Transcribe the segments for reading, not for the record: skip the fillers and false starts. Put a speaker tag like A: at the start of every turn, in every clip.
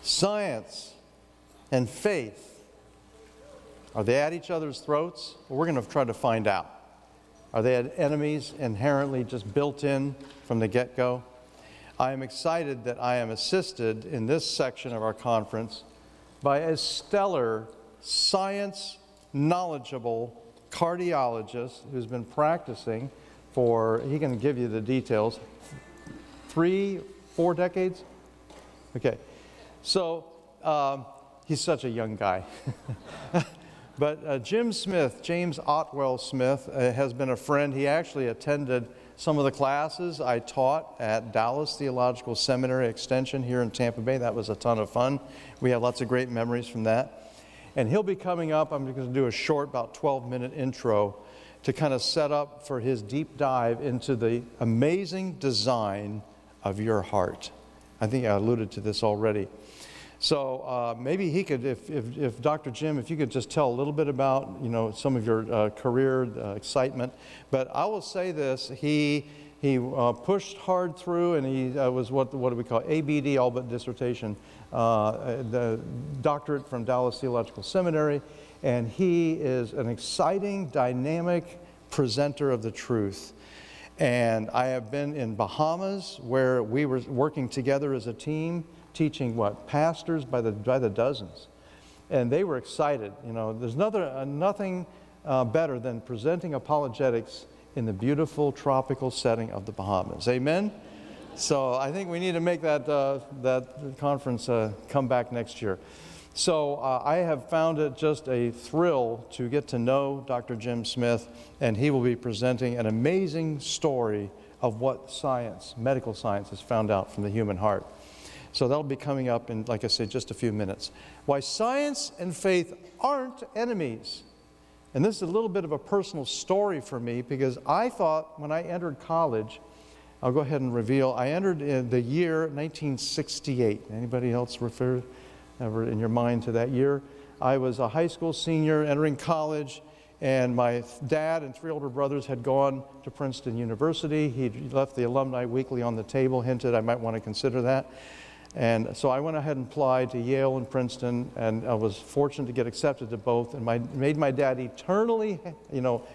A: Science and faith, are they at each other's throats? Well, we're going to try to find out. Are they enemies inherently just built in from the get-go? I am excited that I am assisted in this section of our conference by a stellar, science knowledgeable cardiologist who's been practicing for, he can give you the details, 3-4 decades? Okay, so he's such a young guy. But James Otwell Smith, has been a friend. He actually attended some of the classes I taught at Dallas Theological Seminary Extension here in Tampa Bay. That was a ton of fun. We have lots of great memories from that. And he'll be coming up. I'm going to do a short, about 12-minute intro to kind of set up for his deep dive into the amazing design of your heart. I think I alluded to this already. So maybe he could, if Dr. Jim, if you could just tell a little bit about, some of your career excitement. But I will say this, he pushed hard through, and he was what do we call ABD, all but dissertation, the doctorate from Dallas Theological Seminary, and he is an exciting, dynamic presenter of the truth. And I have been in Bahamas where we were working together as a team, teaching pastors by the dozens, and they were excited. There's nothing better than presenting apologetics in the beautiful tropical setting of the Bahamas. Amen. So I think we need to make that conference come back next year. So I have found it just a thrill to get to know Dr. Jim Smith, and he will be presenting an amazing story of what medical science, has found out from the human heart. So that'll be coming up in, like I said, just a few minutes. Why science and faith aren't enemies. And this is a little bit of a personal story for me, because I thought when I entered college, I'll go ahead and reveal, I entered in the year 1968. Anybody else refer ever in your mind to that year? I was a high school senior entering college, and my dad and 3 older brothers had gone to Princeton University. He'd left the Alumni Weekly on the table, hinted I might want to consider that. And so I went ahead and applied to Yale and Princeton, and I was fortunate to get accepted to both, and made my dad eternally,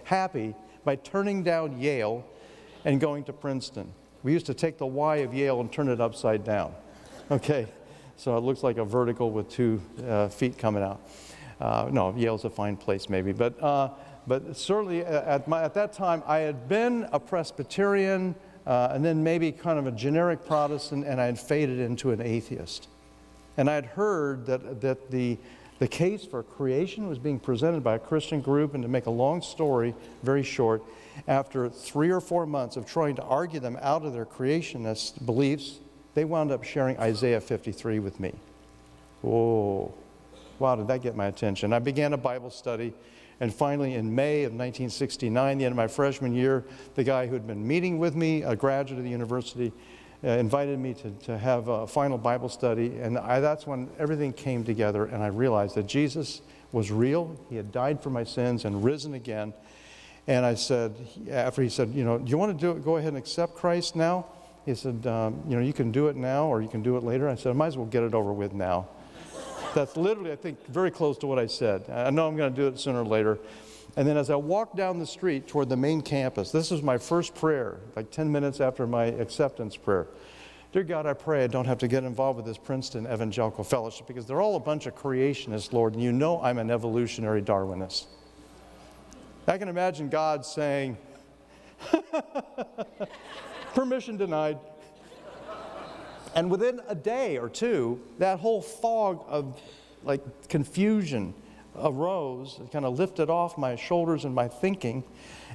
A: happy by turning down Yale and going to Princeton. We used to take the Y of Yale and turn it upside down. Okay, so it looks like a vertical with 2 feet coming out. No, Yale's a fine place maybe, but certainly at that time I had been a Presbyterian, and then maybe kind of a generic Protestant, and I had faded into an atheist. And I had heard that the case for creation was being presented by a Christian group, and to make a long story very short, after 3 or 4 months of trying to argue them out of their creationist beliefs, they wound up sharing Isaiah 53 with me. Whoa, wow, did that get my attention. I began a Bible study. And finally, in May of 1969, the end of my freshman year, the guy who had been meeting with me, a graduate of the university, invited me to have a final Bible study. And that's when everything came together, and I realized that Jesus was real. He had died for my sins and risen again. And I said, after he said, do you want to go ahead and accept Christ now? He said, you can do it now or you can do it later. I said, I might as well get it over with now. That's literally, I think, very close to what I said. I know I'm going to do it sooner or later. And then as I walked down the street toward the main campus, this was my first prayer, like 10 minutes after my acceptance prayer. Dear God, I pray I don't have to get involved with this Princeton Evangelical Fellowship, because they're all a bunch of creationists, Lord, and you know I'm an evolutionary Darwinist. I can imagine God saying, permission denied. And within a day or two, that whole fog of confusion arose, kind of lifted off my shoulders and my thinking,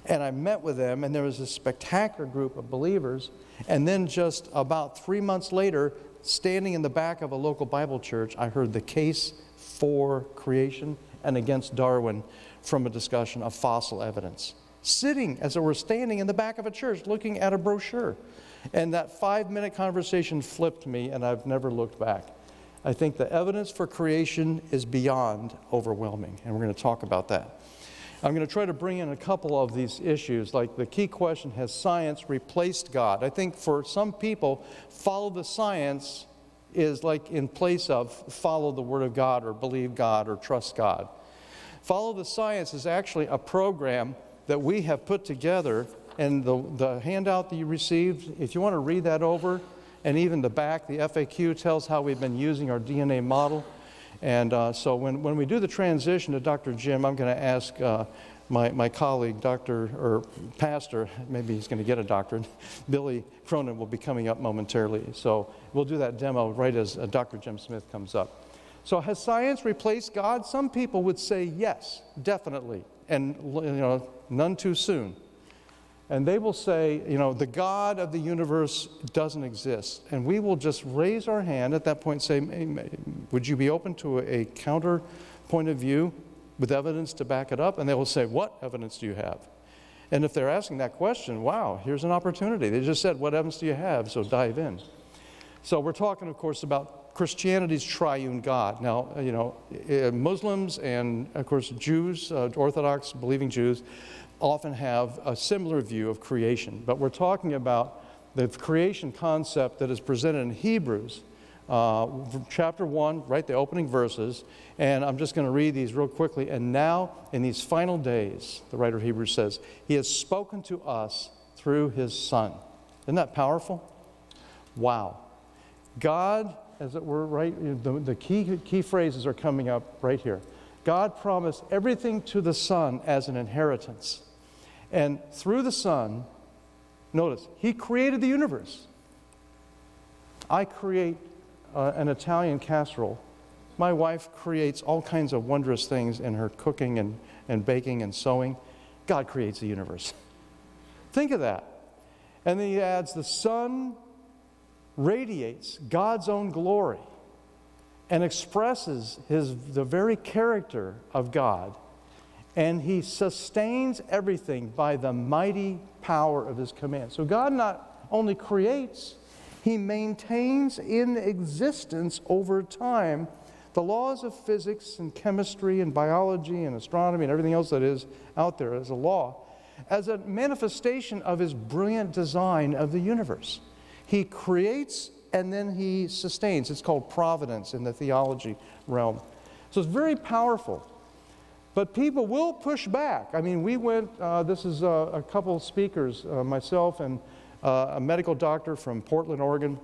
A: and I met with them, and there was a spectacular group of believers. And then just about 3 months later, standing in the back of a local Bible church, I heard the case for creation and against Darwin from a discussion of fossil evidence. Sitting, as it were, standing in the back of a church looking at a brochure. And that 5-minute conversation flipped me, and I've never looked back. I think the evidence for creation is beyond overwhelming, and we're going to talk about that. I'm going to try to bring in a couple of these issues, like the key question, has science replaced God? I think for some people, follow the science is like in place of follow the Word of God or believe God or trust God. Follow the Science is actually a program that we have put together, and the handout that you received, if you want to read that over, and even the back, the FAQ tells how we've been using our DNA model. And so when we do the transition to Dr. Jim, I'm going to ask my colleague, Pastor, maybe he's going to get a doctorate, Billy Cronin will be coming up momentarily. So we'll do that demo right as Dr. Jim Smith comes up. So has science replaced God? Some people would say yes, definitely, and none too soon. And they will say, the God of the universe doesn't exist. And we will just raise our hand at that point and say, would you be open to a counter point of view with evidence to back it up? And they will say, what evidence do you have? And if they're asking that question, wow, here's an opportunity. They just said, what evidence do you have? So dive in. So we're talking, of course, about Christianity's triune God. Now, Muslims and, of course, Jews, Orthodox believing Jews, often have a similar view of creation. But we're talking about the creation concept that is presented in Hebrews, chapter 1, right, the opening verses. And I'm just going to read these real quickly. And now, in these final days, the writer of Hebrews says, He has spoken to us through His Son. Isn't that powerful? Wow. God, as it were, right, the key phrases are coming up right here. God promised everything to the Son as an inheritance. And through the Son, notice, He created the universe. I create an Italian casserole. My wife creates all kinds of wondrous things in her cooking and baking and sewing. God creates the universe. Think of that. And then He adds, the Son radiates God's own glory and expresses the very character of God. And He sustains everything by the mighty power of His command. So God not only creates, He maintains in existence over time the laws of physics and chemistry and biology and astronomy and everything else that is out there as a law, as a manifestation of His brilliant design of the universe. He creates and then He sustains. It's called providence in the theology realm. So it's very powerful. But people will push back. I mean, we went, this is a couple of speakers, myself and a medical doctor from Portland, Oregon,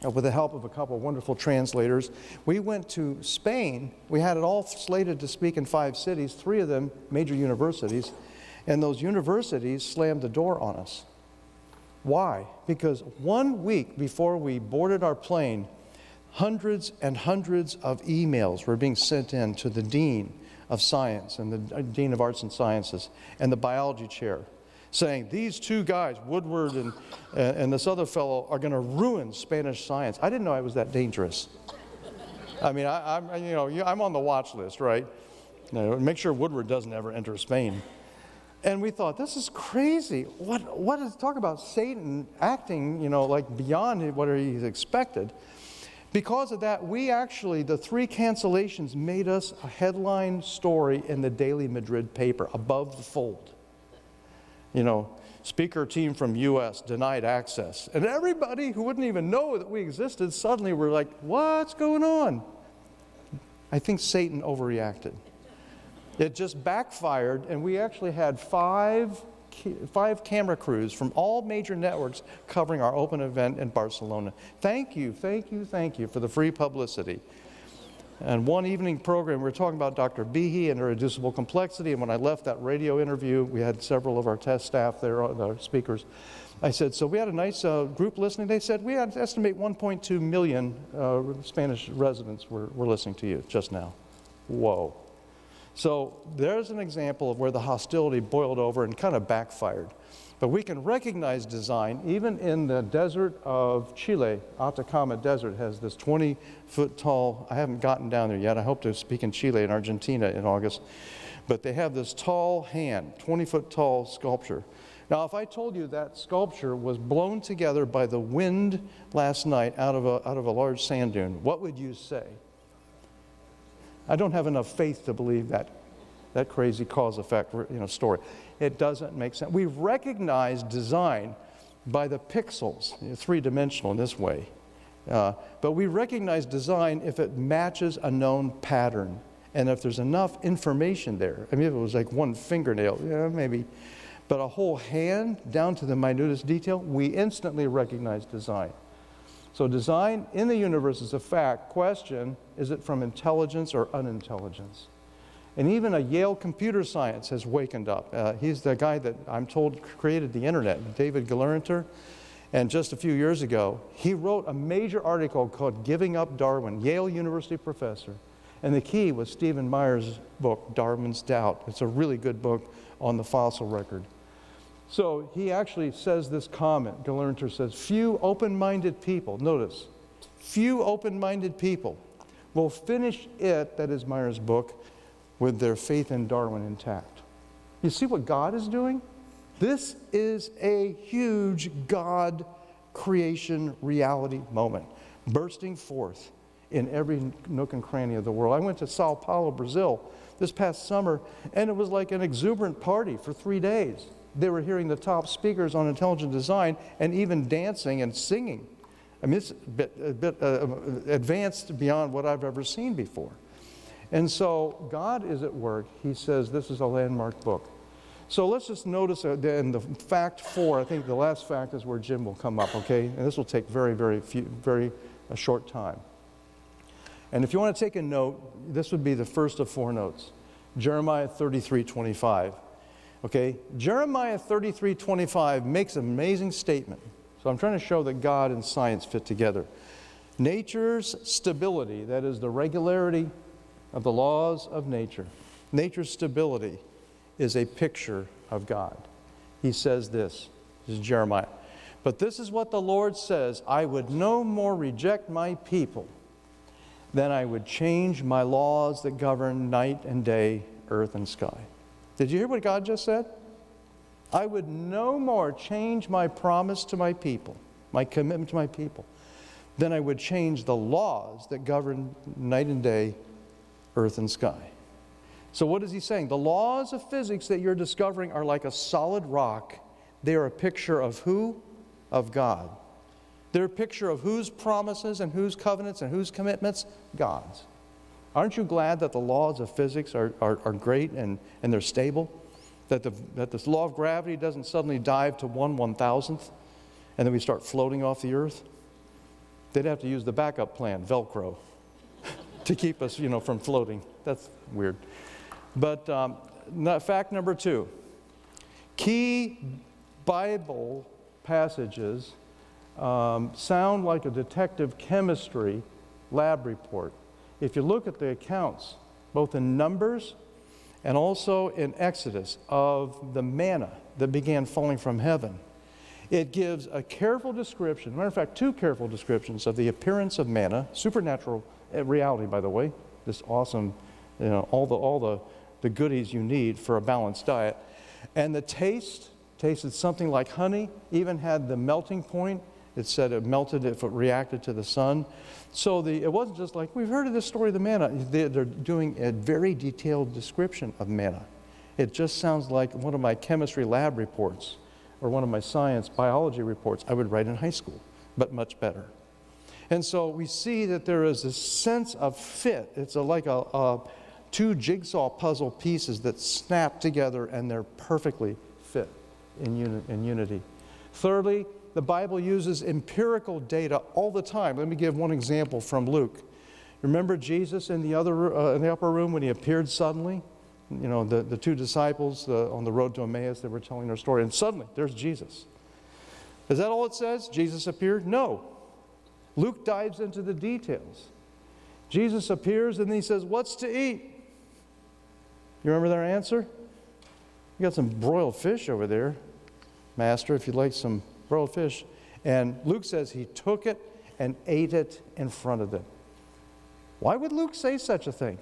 A: with the help of a couple of wonderful translators. We went to Spain. We had it all slated to speak in 5 cities, 3 of them major universities, and those universities slammed the door on us. Why? Because 1 week before we boarded our plane, hundreds and hundreds of emails were being sent in to the dean of science and the dean of arts and sciences and the biology chair, saying these 2 guys, Woodward and this other fellow, are going to ruin Spanish science. I didn't know I was that dangerous. I mean, I'm on the watch list, right? Make sure Woodward doesn't ever enter Spain. And we thought, this is crazy. What is talk about Satan acting, like beyond what he's expected? Because of that, the 3 cancellations made us a headline story in the Daily Madrid paper, above the fold. Speaker team from U.S. denied access. And everybody who wouldn't even know that we existed suddenly were like, what's going on? I think Satan overreacted. It just backfired, and we actually had 5 camera crews from all major networks covering our open event in Barcelona. Thank you for the free publicity. And one evening program, we were talking about Dr. Behe and irreducible complexity, and when I left that radio interview, we had several of our test staff there, the speakers. I said, so we had a nice group listening. They said, we had to estimate 1.2 million Spanish residents were listening to you just now. Whoa. So there's an example of where the hostility boiled over and kind of backfired. But we can recognize design even in the desert of Chile. Atacama Desert has this 20-foot tall, I haven't gotten down there yet. I hope to speak in Chile and Argentina in August. But they have this tall hand, 20-foot tall sculpture. Now, if I told you that sculpture was blown together by the wind last night out of a large sand dune, what would you say? I don't have enough faith to believe that crazy cause-effect story. It doesn't make sense. We recognize design by the pixels, 3-dimensional in this way. But we recognize design if it matches a known pattern. And if there's enough information there. I mean, if it was like one fingernail, yeah, maybe. But a whole hand down to the minutest detail, we instantly recognize design. So design in the universe is a fact. Question, is it from intelligence or unintelligence? And even a Yale computer science has wakened up. He's the guy that I'm told created the internet, David Galerenter. And just a few years ago, he wrote a major article called Giving Up Darwin, Yale University professor. And the key was Stephen Meyer's book, Darwin's Doubt. It's a really good book on the fossil record. So he actually says this comment. Galerenter says, few open-minded people, notice, few open-minded people will finish it, that is Meyer's book, with their faith in Darwin intact. You see what God is doing? This is a huge God creation reality moment bursting forth in every nook and cranny of the world. I went to Sao Paulo, Brazil this past summer, and it was like an exuberant party for 3 days. They were hearing the top speakers on intelligent design and even dancing and singing. I mean, it's a bit advanced beyond what I've ever seen before. And so God is at work. He says this is a landmark book. So let's just notice in the fact 4, I think the last fact is where Jim will come up, okay? And this will take a short time. And if you want to take a note, this would be the first of 4 notes. Jeremiah 33:25. Okay? Jeremiah 33:25 makes an amazing statement. So I'm trying to show that God and science fit together. Nature's stability, that is the regularity of the laws of nature. Nature's stability is a picture of God. He says this is Jeremiah. But this is what the Lord says, I would no more reject my people than I would change my laws that govern night and day, earth and sky. Did you hear what God just said? I would no more change my promise to my people, my commitment to my people, than I would change the laws that govern night and day, earth and sky. So what is he saying? The laws of physics that you're discovering are like a solid rock. They are a picture of who? Of God. They're a picture of whose promises and whose covenants and whose commitments? God's. Aren't you glad that the laws of physics are great and they're stable? That this law of gravity doesn't suddenly dive to 1/1000th and then we start floating off the earth? They'd have to use the backup plan, Velcro, to keep us, from floating. That's weird. But fact number 2, key Bible passages sound like a detective chemistry lab report. If you look at the accounts, both in Numbers and also in Exodus, of the manna that began falling from heaven, it gives a careful description, matter of fact, 2 careful descriptions of the appearance of manna, supernatural reality, by the way, this awesome, all the goodies you need for a balanced diet. And the tasted something like honey, even had the melting point. It said it melted if it reacted to the sun. So it wasn't just like, we've heard of this story of the manna. They're doing a very detailed description of manna. It just sounds like one of my chemistry lab reports or one of my science biology reports I would write in high school, but much better. And so we see that there is a sense of fit. It's like 2 jigsaw puzzle pieces that snap together and they're perfectly fit in unity. Thirdly, the Bible uses empirical data all the time. Let me give one example from Luke. Remember Jesus in the upper room when he appeared suddenly? The 2 disciples on the road to Emmaus, they were telling their story, and suddenly there's Jesus. Is that all it says? Jesus appeared? No. Luke dives into the details. Jesus appears and he says, what's to eat? You remember their answer? You got some broiled fish over there, Master, if you'd like some broiled fish. And Luke says he took it and ate it in front of them. Why would Luke say such a thing?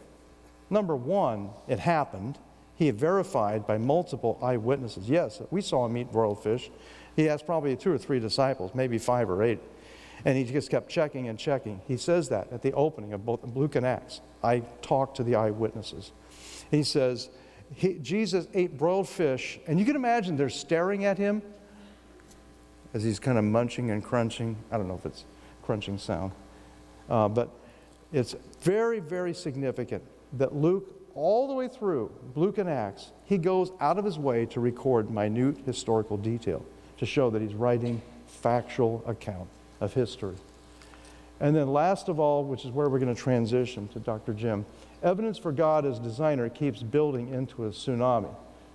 A: Number 1, it happened. He verified by multiple eyewitnesses. Yes, we saw him eat broiled fish. He has probably 2 or 3 disciples, maybe 5 or 8. And he just kept checking and checking. He says that at the opening of both Luke and Acts. I talked to the eyewitnesses. He says, Jesus ate broiled fish, and you can imagine they're staring at him as he's kind of munching and crunching. I don't know if it's crunching sound. But it's very, very significant that Luke, all the way through, Luke and Acts, he goes out of his way to record minute historical detail to show that he's writing factual account of history. And then last of all, which is where we're going to transition to Dr. Jim, evidence for God as designer keeps building into a tsunami.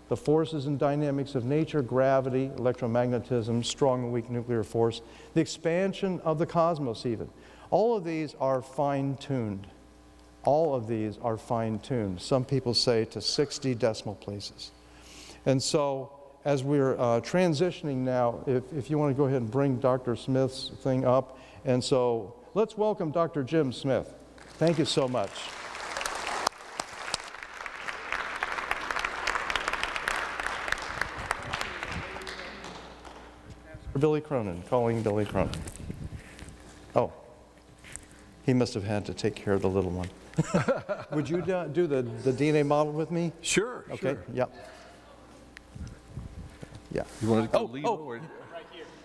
A: The forces and dynamics of nature, gravity, electromagnetism, strong and weak nuclear force, the expansion of the cosmos even. All of these are fine-tuned. All of these are fine-tuned. Some people say to 60 decimal places. And so as we're transitioning now, if you want to go ahead and bring Dr. Smith's thing up. And so let's welcome Dr. Jim Smith. Thank you so much. Billy Cronin, calling Billy Cronin. Oh, he must have had to take care of the little one. Would you do the DNA model with me?
B: Sure.
A: Okay.
B: Sure.
A: Yeah. Yeah.
B: You want to go lead? Or...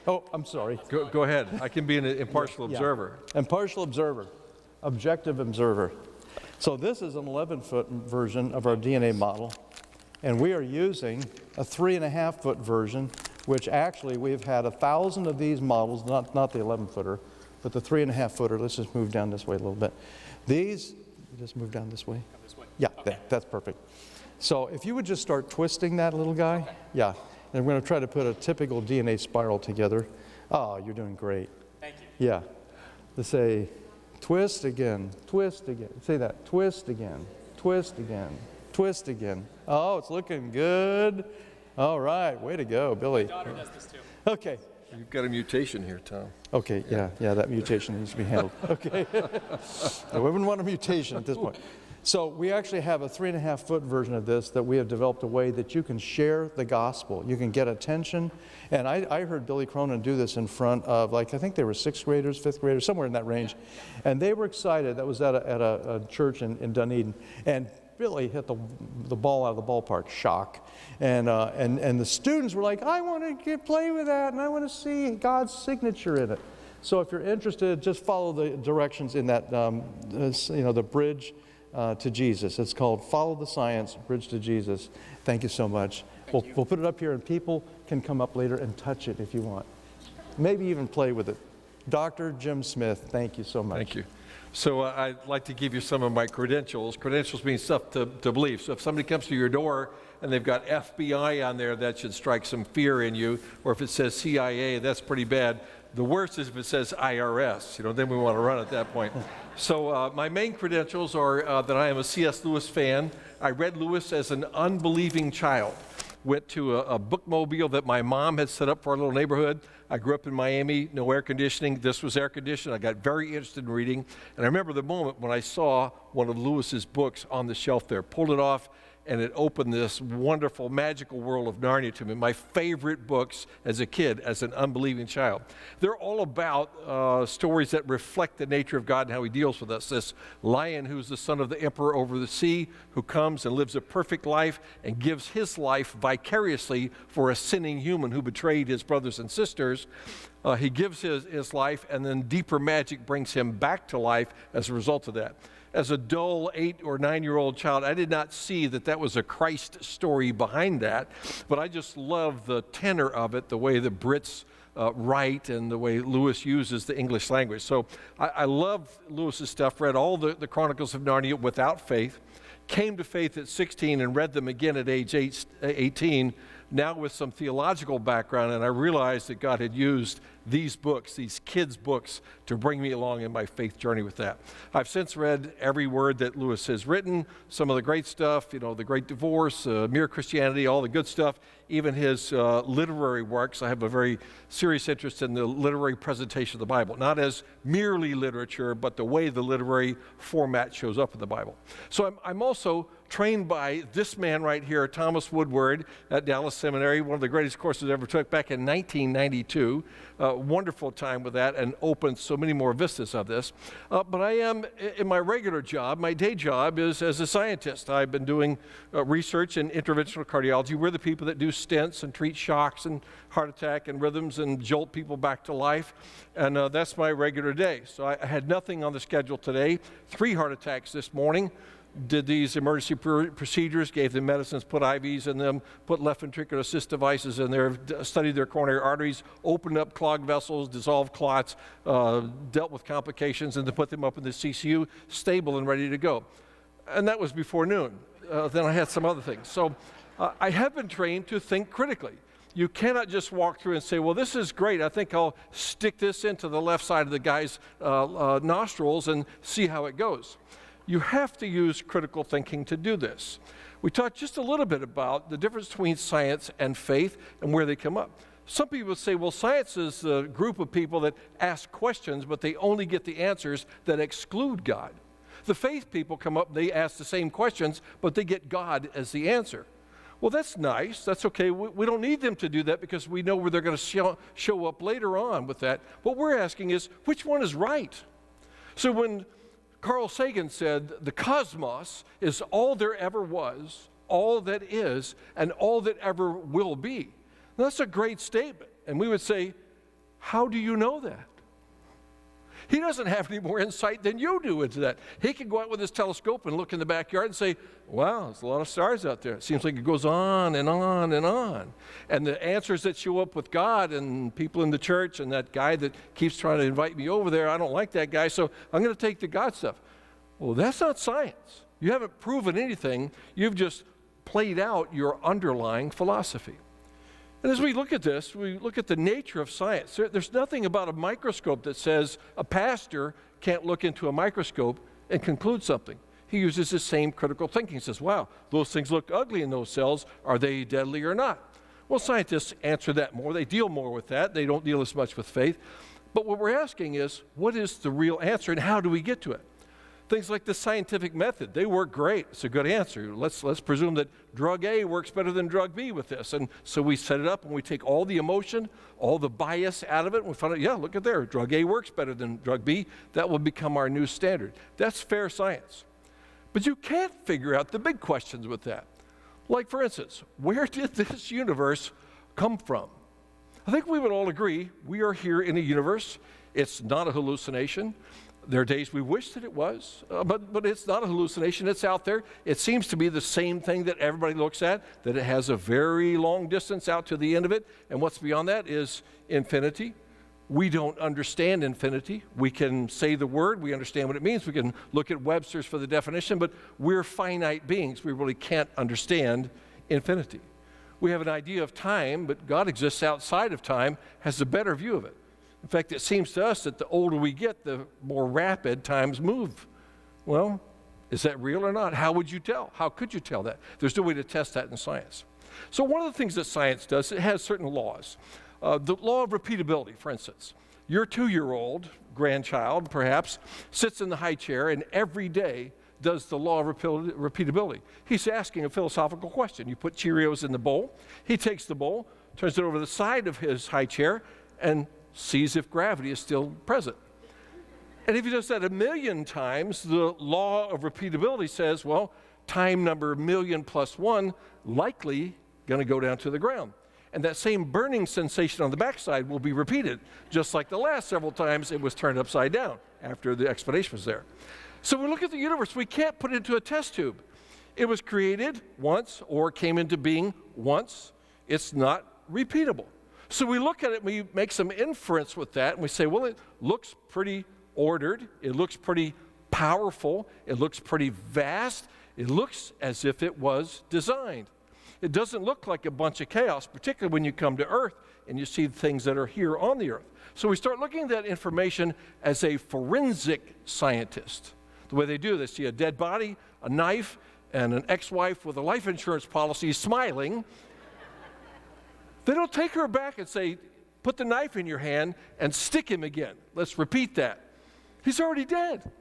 A: Oh, I'm sorry.
B: Go ahead. I can be an impartial observer.
A: Impartial observer, objective observer. So this is an 11-foot version of our DNA model, and we are using a 3.5-foot version, which actually we've had 1,000 of these models, not the 11-footer, but the 3.5-footer. Let's just move down this way a little bit. These, just move down this way. This way. Yeah, okay. That's perfect. So if you would just start twisting that little guy. Okay. Yeah. And we're going to try to put a typical DNA spiral together. Oh, you're doing great.
C: Thank you.
A: Yeah. Let's say, twist again, twist again. Say that, twist again, twist again, twist again. Oh, it's looking good. All right, way to go, Billy.
C: My daughter does this too.
A: Okay.
B: You've got a mutation here, Tom.
A: Okay, yeah, that mutation needs to be handled. Okay. I wouldn't want a mutation at this point. So we actually have a 3.5-foot version of this that we have developed a way that you can share the gospel. You can get attention. And I heard Billy Cronin do this in front of, like, I think they were 6th graders, 5th graders, somewhere in that range. And they were excited. That was at a church in Dunedin. And Billy hit the ball out of the ballpark, shock. And the students were like, I want to play with that, and I want to see God's signature in it. So if you're interested, just follow the directions in that, the bridge to Jesus. It's called Follow the Science, Bridge to Jesus. Thank you so much. We'll put it up here, and people can come up later and touch it if you want. Maybe even play with it. Dr. Jim Smith, thank you so much.
B: Thank you. So I'd like to give you some of my credentials. Credentials mean stuff to believe. So if somebody comes to your door and they've got FBI on there, that should strike some fear in you. Or if it says CIA, that's pretty bad. The worst is if it says IRS. Then we want to run at that point. So my main credentials are that I am a C.S. Lewis fan. I read Lewis as an unbelieving child. Went to a bookmobile that my mom had set up for our little neighborhood. I grew up in Miami, no air conditioning. This was air conditioned. I got very interested in reading. And I remember the moment when I saw one of Lewis's books on the shelf there, pulled it off, and it opened this wonderful, magical world of Narnia to me. My favorite books as a kid, as an unbelieving child. They're all about stories that reflect the nature of God and how he deals with us. This lion who's the son of the emperor over the sea, who comes and lives a perfect life and gives his life vicariously for a sinning human who betrayed his brothers and sisters. He gives his life, and then deeper magic brings him back to life as a result of that. As a dull 8 or 9-year-old child, I did not see that was a Christ story behind that, but I just love the tenor of it, the way the Brits write and the way Lewis uses the English language. So I love Lewis's stuff, read all the Chronicles of Narnia without faith, came to faith at 16 and read them again at age 18, now with some theological background, and I realized that God had used these books, these kids' books, to bring me along in my faith journey with that. I've since read every word that Lewis has written, some of the great stuff, The Great Divorce, Mere Christianity, all the good stuff, even his literary works. I have a very serious interest in the literary presentation of the Bible, not as merely literature, but the way the literary format shows up in the Bible. So I'm also trained by this man right here, Thomas Woodward at Dallas Seminary, one of the greatest courses I ever took back in 1992. Wonderful time with that and opened so many more vistas of this. But I am, in my regular job, my day job is as a scientist. I've been doing research in interventional cardiology. We're the people that do stents and treat shocks and heart attack and rhythms and jolt people back to life. And that's my regular day. So I had nothing on the schedule today. 3 heart attacks this morning. Did these emergency procedures, gave them medicines, put IVs in them, put left ventricular assist devices in there, studied their coronary arteries, opened up clogged vessels, dissolved clots, dealt with complications, and then put them up in the CCU, stable and ready to go. And that was before noon. Then I had some other things. So I have been trained to think critically. You cannot just walk through and say, well, this is great. I think I'll stick this into the left side of the guy's nostrils and see how it goes. You have to use critical thinking to do this. We talked just a little bit about the difference between science and faith and where they come up. Some people say, well, science is a group of people that ask questions, but they only get the answers that exclude God. The faith people come up, they ask the same questions, but they get God as the answer. Well, that's nice. That's okay. We don't need them to do that because we know where they're going to show up later on with that. What we're asking is, which one is right? So when Carl Sagan said, the cosmos is all there ever was, all that is, and all that ever will be. Now, that's a great statement. And we would say, how do you know that? He doesn't have any more insight than you do into that. He can go out with his telescope and look in the backyard and say, wow, there's a lot of stars out there. It seems like it goes on and on and on. And the answers that show up with God and people in the church and that guy that keeps trying to invite me over there, I don't like that guy, so I'm going to take the God stuff. Well, that's not science. You haven't proven anything. You've just played out your underlying philosophy. And as we look at this, we look at the nature of science. There's nothing about a microscope that says a pastor can't look into a microscope and conclude something. He uses the same critical thinking. He says, wow, those things look ugly in those cells. Are they deadly or not? Well, scientists answer that more. They deal more with that. They don't deal as much with faith. But what we're asking is, what is the real answer and how do we get to it? Things like the scientific method, they work great. It's a good answer. Let's presume that drug A works better than drug B with this. And so we set it up and we take all the emotion, all the bias out of it, and we find out, yeah, look at there, drug A works better than drug B. That will become our new standard. That's fair science. But you can't figure out the big questions with that. Like, for instance, where did this universe come from? I think we would all agree we are here in a universe. It's not a hallucination. There are days we wish that it was, but it's not a hallucination. It's out there. It seems to be the same thing that everybody looks at, that it has a very long distance out to the end of it, and what's beyond that is infinity. We don't understand infinity. We can say the word. We understand what it means. We can look at Webster's for the definition, but we're finite beings. We really can't understand infinity. We have an idea of time, but God exists outside of time, has a better view of it. In fact, it seems to us that the older we get, the more rapid times move. Well, is that real or not? How would you tell? How could you tell that? There's no way to test that in science. So one of the things that science does, it has certain laws. The law of repeatability, for instance. Your 2-year-old grandchild, perhaps, sits in the high chair and every day does the law of repeatability. He's asking a philosophical question. You put Cheerios in the bowl. He takes the bowl, turns it over the side of his high chair, and sees if gravity is still present. And if he does that 1,000,000 times, the law of repeatability says, well, time number 1,000,000 plus 1 likely going to go down to the ground. And that same burning sensation on the backside will be repeated, just like the last several times it was turned upside down after the explanation was there. So when we look at the universe, we can't put it into a test tube. It was created once or came into being once. It's not repeatable. So we look at it, we make some inference with that, and we say, well, it looks pretty ordered, it looks pretty powerful, it looks pretty vast, it looks as if it was designed. It doesn't look like a bunch of chaos, particularly when you come to Earth and you see things that are here on the Earth. So we start looking at that information as a forensic scientist. The way they do this, see a dead body, a knife, and an ex-wife with a life insurance policy smiling. They don't take her back and say, put the knife in your hand and stick him again. Let's repeat that. He's already dead.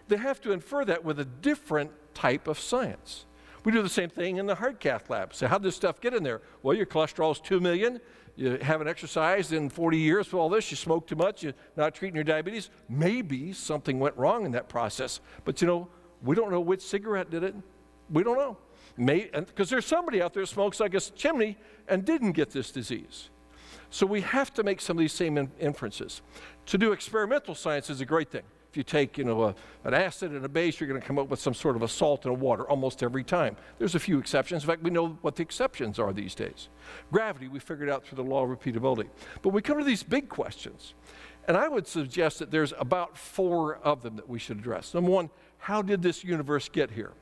B: They have to infer that with a different type of science. We do the same thing in the heart cath lab. So how did this stuff get in there? Well, your cholesterol is 2 million. You haven't exercised in 40 years for all this. You smoke too much. You're not treating your diabetes. Maybe something went wrong in that process. But we don't know which cigarette did it. We don't know. Because there's somebody out there who smokes like a chimney and didn't get this disease. So we have to make some of these same inferences. To do experimental science is a great thing. If you take, an acid and a base, you're going to come up with some sort of a salt and a water almost every time. There's a few exceptions. In fact, we know what the exceptions are these days. Gravity, we figured out through the law of repeatability. But we come to these big questions, and I would suggest that there's about 4 of them that we should address. Number one, how did this universe get here?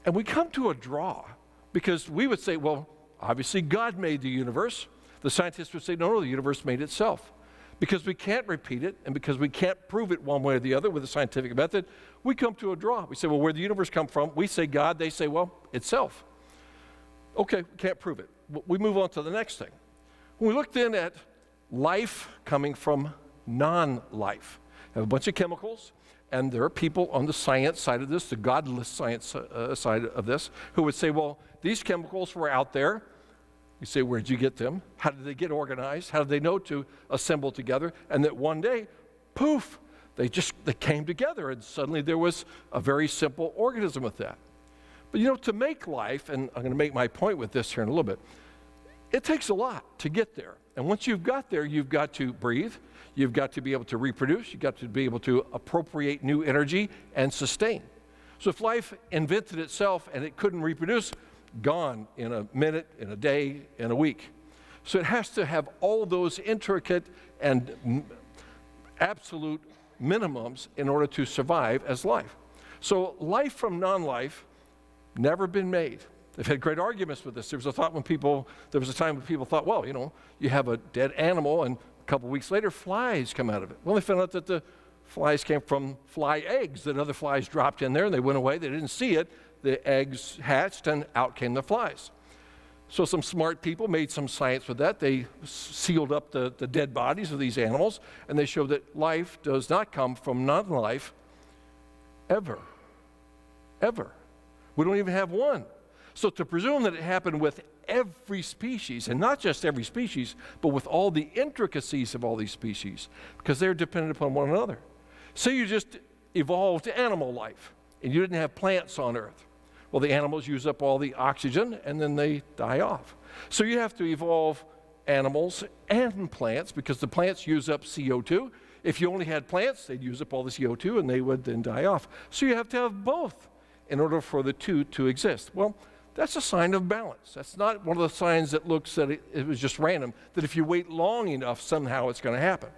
B: And we come to a draw, because we would say, well, obviously God made the universe. The scientists would say, no, the universe made itself. Because we can't repeat it, and because we can't prove it one way or the other with a scientific method, we come to a draw. We say, well, where'd the universe come from? We say God. They say, well, itself. Okay, we can't prove it. We move on to the next thing. When we look then at life coming from non-life, we have a bunch of chemicals, and there are people on the science side of this, the godless science side of this, who would say, well, these chemicals were out there. You say, where'd you get them? How did they get organized? How did they know to assemble together? And that one day, poof, they came together, and suddenly there was a very simple organism with that. But to make life, and I'm going to make my point with this here in a little bit, it takes a lot to get there. And once you've got there, you've got to breathe, you've got to be able to reproduce, you've got to be able to appropriate new energy and sustain. So if life invented itself and it couldn't reproduce, gone in a minute, in a day, in a week. So it has to have all those intricate and absolute minimums in order to survive as life. So life from non-life, never been made. They've had great arguments with this. There was a time when people thought, well, you have a dead animal, and a couple weeks later, flies come out of it. Well, they found out that the flies came from fly eggs that other flies dropped in there, and they went away. They didn't see it. The eggs hatched, and out came the flies. So some smart people made some science with that. They sealed up the dead bodies of these animals, and they showed that life does not come from non-life ever. Ever. We don't even have one. So to presume that it happened with every species, and not just every species, but with all the intricacies of all these species, because they're dependent upon one another. Say you just evolved animal life, and you didn't have plants on Earth. Well, the animals use up all the oxygen, and then they die off. So you have to evolve animals and plants, because the plants use up CO2. If you only had plants, they'd use up all the CO2, and they would then die off. So you have to have both in order for the two to exist. Well, that's a sign of balance. That's not one of the signs that looks that it was just random, that if you wait long enough, somehow it's going to happen.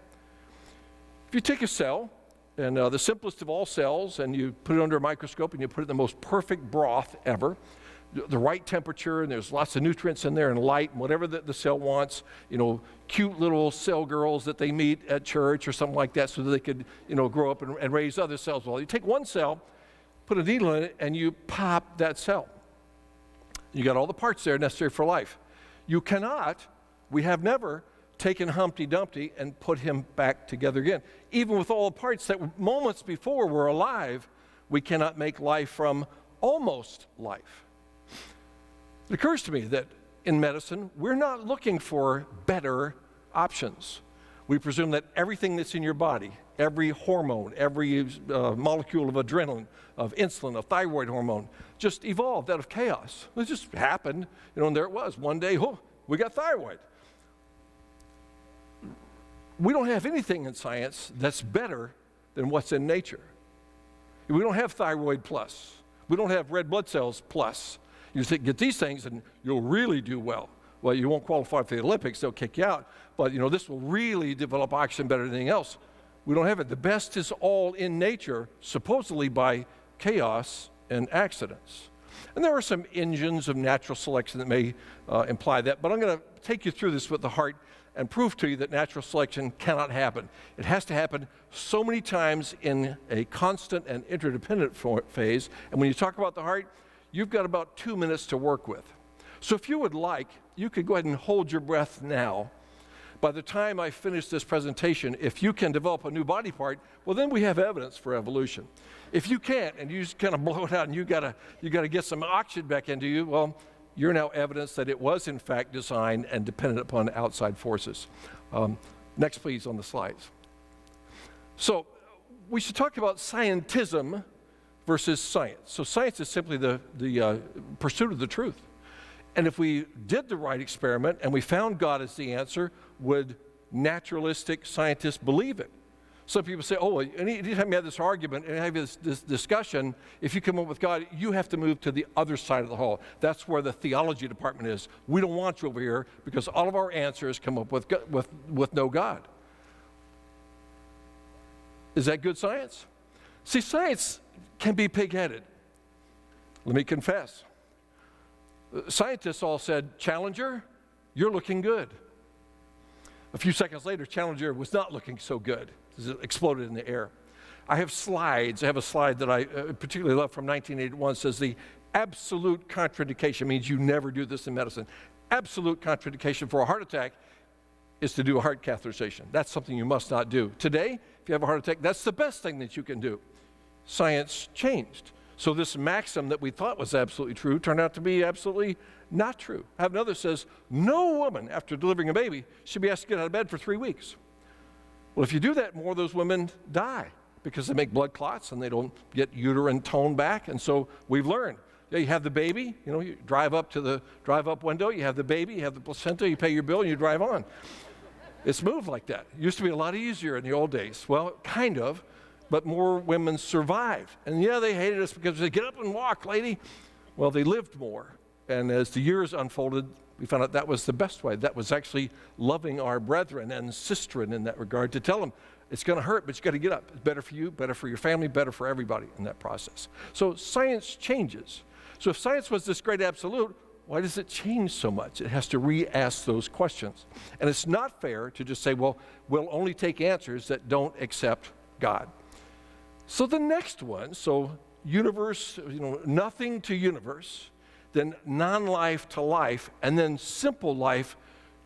B: If you take a cell, and the simplest of all cells, and you put it under a microscope, and you put it in the most perfect broth ever, the right temperature, and there's lots of nutrients in there, and light, and whatever the cell wants, cute little cell girls that they meet at church or something like that, so that they could, grow up and raise other cells. Well, you take one cell, put a needle in it, and you pop that cell. You got all the parts there necessary for life. You cannot, we have never, taken Humpty Dumpty and put him back together again. Even with all the parts that moments before were alive, we cannot make life from almost life. It occurs to me that in medicine, we're not looking for better options. We presume that everything that's in your body, every hormone, every molecule of adrenaline, of insulin, of thyroid hormone, just evolved out of chaos. It just happened, and there it was. One day, we got thyroid. We don't have anything in science that's better than what's in nature. We don't have thyroid plus. We don't have red blood cells plus. You think, get these things and you'll really do well. Well, you won't qualify for the Olympics, they'll kick you out. But this will really develop oxygen better than anything else. We don't have it. The best is all in nature, supposedly by chaos and accidents. And there are some engines of natural selection that may imply that, but I'm going to take you through this with the heart and prove to you that natural selection cannot happen. It has to happen so many times in a constant and interdependent phase. And when you talk about the heart, you've got about 2 minutes to work with. So if you would like, you could go ahead and hold your breath now. By the time I finish this presentation, if you can develop a new body part, well, then we have evidence for evolution. If you can't, and you just kind of blow it out and you gotta get some oxygen back into you, well, you're now evidence that it was in fact designed and dependent upon outside forces. Next, please, on the slides. So we should talk about scientism versus science. So science is simply the pursuit of the truth. And if we did the right experiment and we found God as the answer, would naturalistic scientists believe it? Some people say, oh, anytime you have this argument and have this discussion, if you come up with God, you have to move to the other side of the hall. That's where the theology department is. We don't want you over here because all of our answers come up with no God. Is that good science? See, science can be pig-headed. Let me confess. Scientists all said, Challenger, you're looking good. A few seconds later, Challenger was not looking so good. It exploded in the air. I have slides. I have a slide that I particularly love from 1981. It says the absolute contraindication means you never do this in medicine. Absolute contraindication for a heart attack is to do a heart catheterization. That's something you must not do. Today, if you have a heart attack, that's the best thing that you can do. Science changed. So this maxim that we thought was absolutely true turned out to be absolutely not true. I have another that says, no woman after delivering a baby should be asked to get out of bed for 3 weeks. Well, if you do that, more of those women die because they make blood clots and they don't get uterine tone back. And so we've learned, you have the baby, you drive up to the drive-up window, you have the baby, you have the placenta, you pay your bill, and you drive on. It's moved like that. It used to be a lot easier in the old days. Well, kind of. But more women survived. And yeah, they hated us because they get up and walk, lady. Well, they lived more. And as the years unfolded, we found out that was the best way. That was actually loving our brethren and sistren in that regard, to tell them it's going to hurt, but you got to get up. It's better for you, better for your family, better for everybody in that process. So science changes. So if science was this great absolute, why does it change so much? It has to re-ask those questions. And it's not fair to just say, well, we'll only take answers that don't accept God. So the next one, universe, nothing to universe, then non-life to life, and then simple life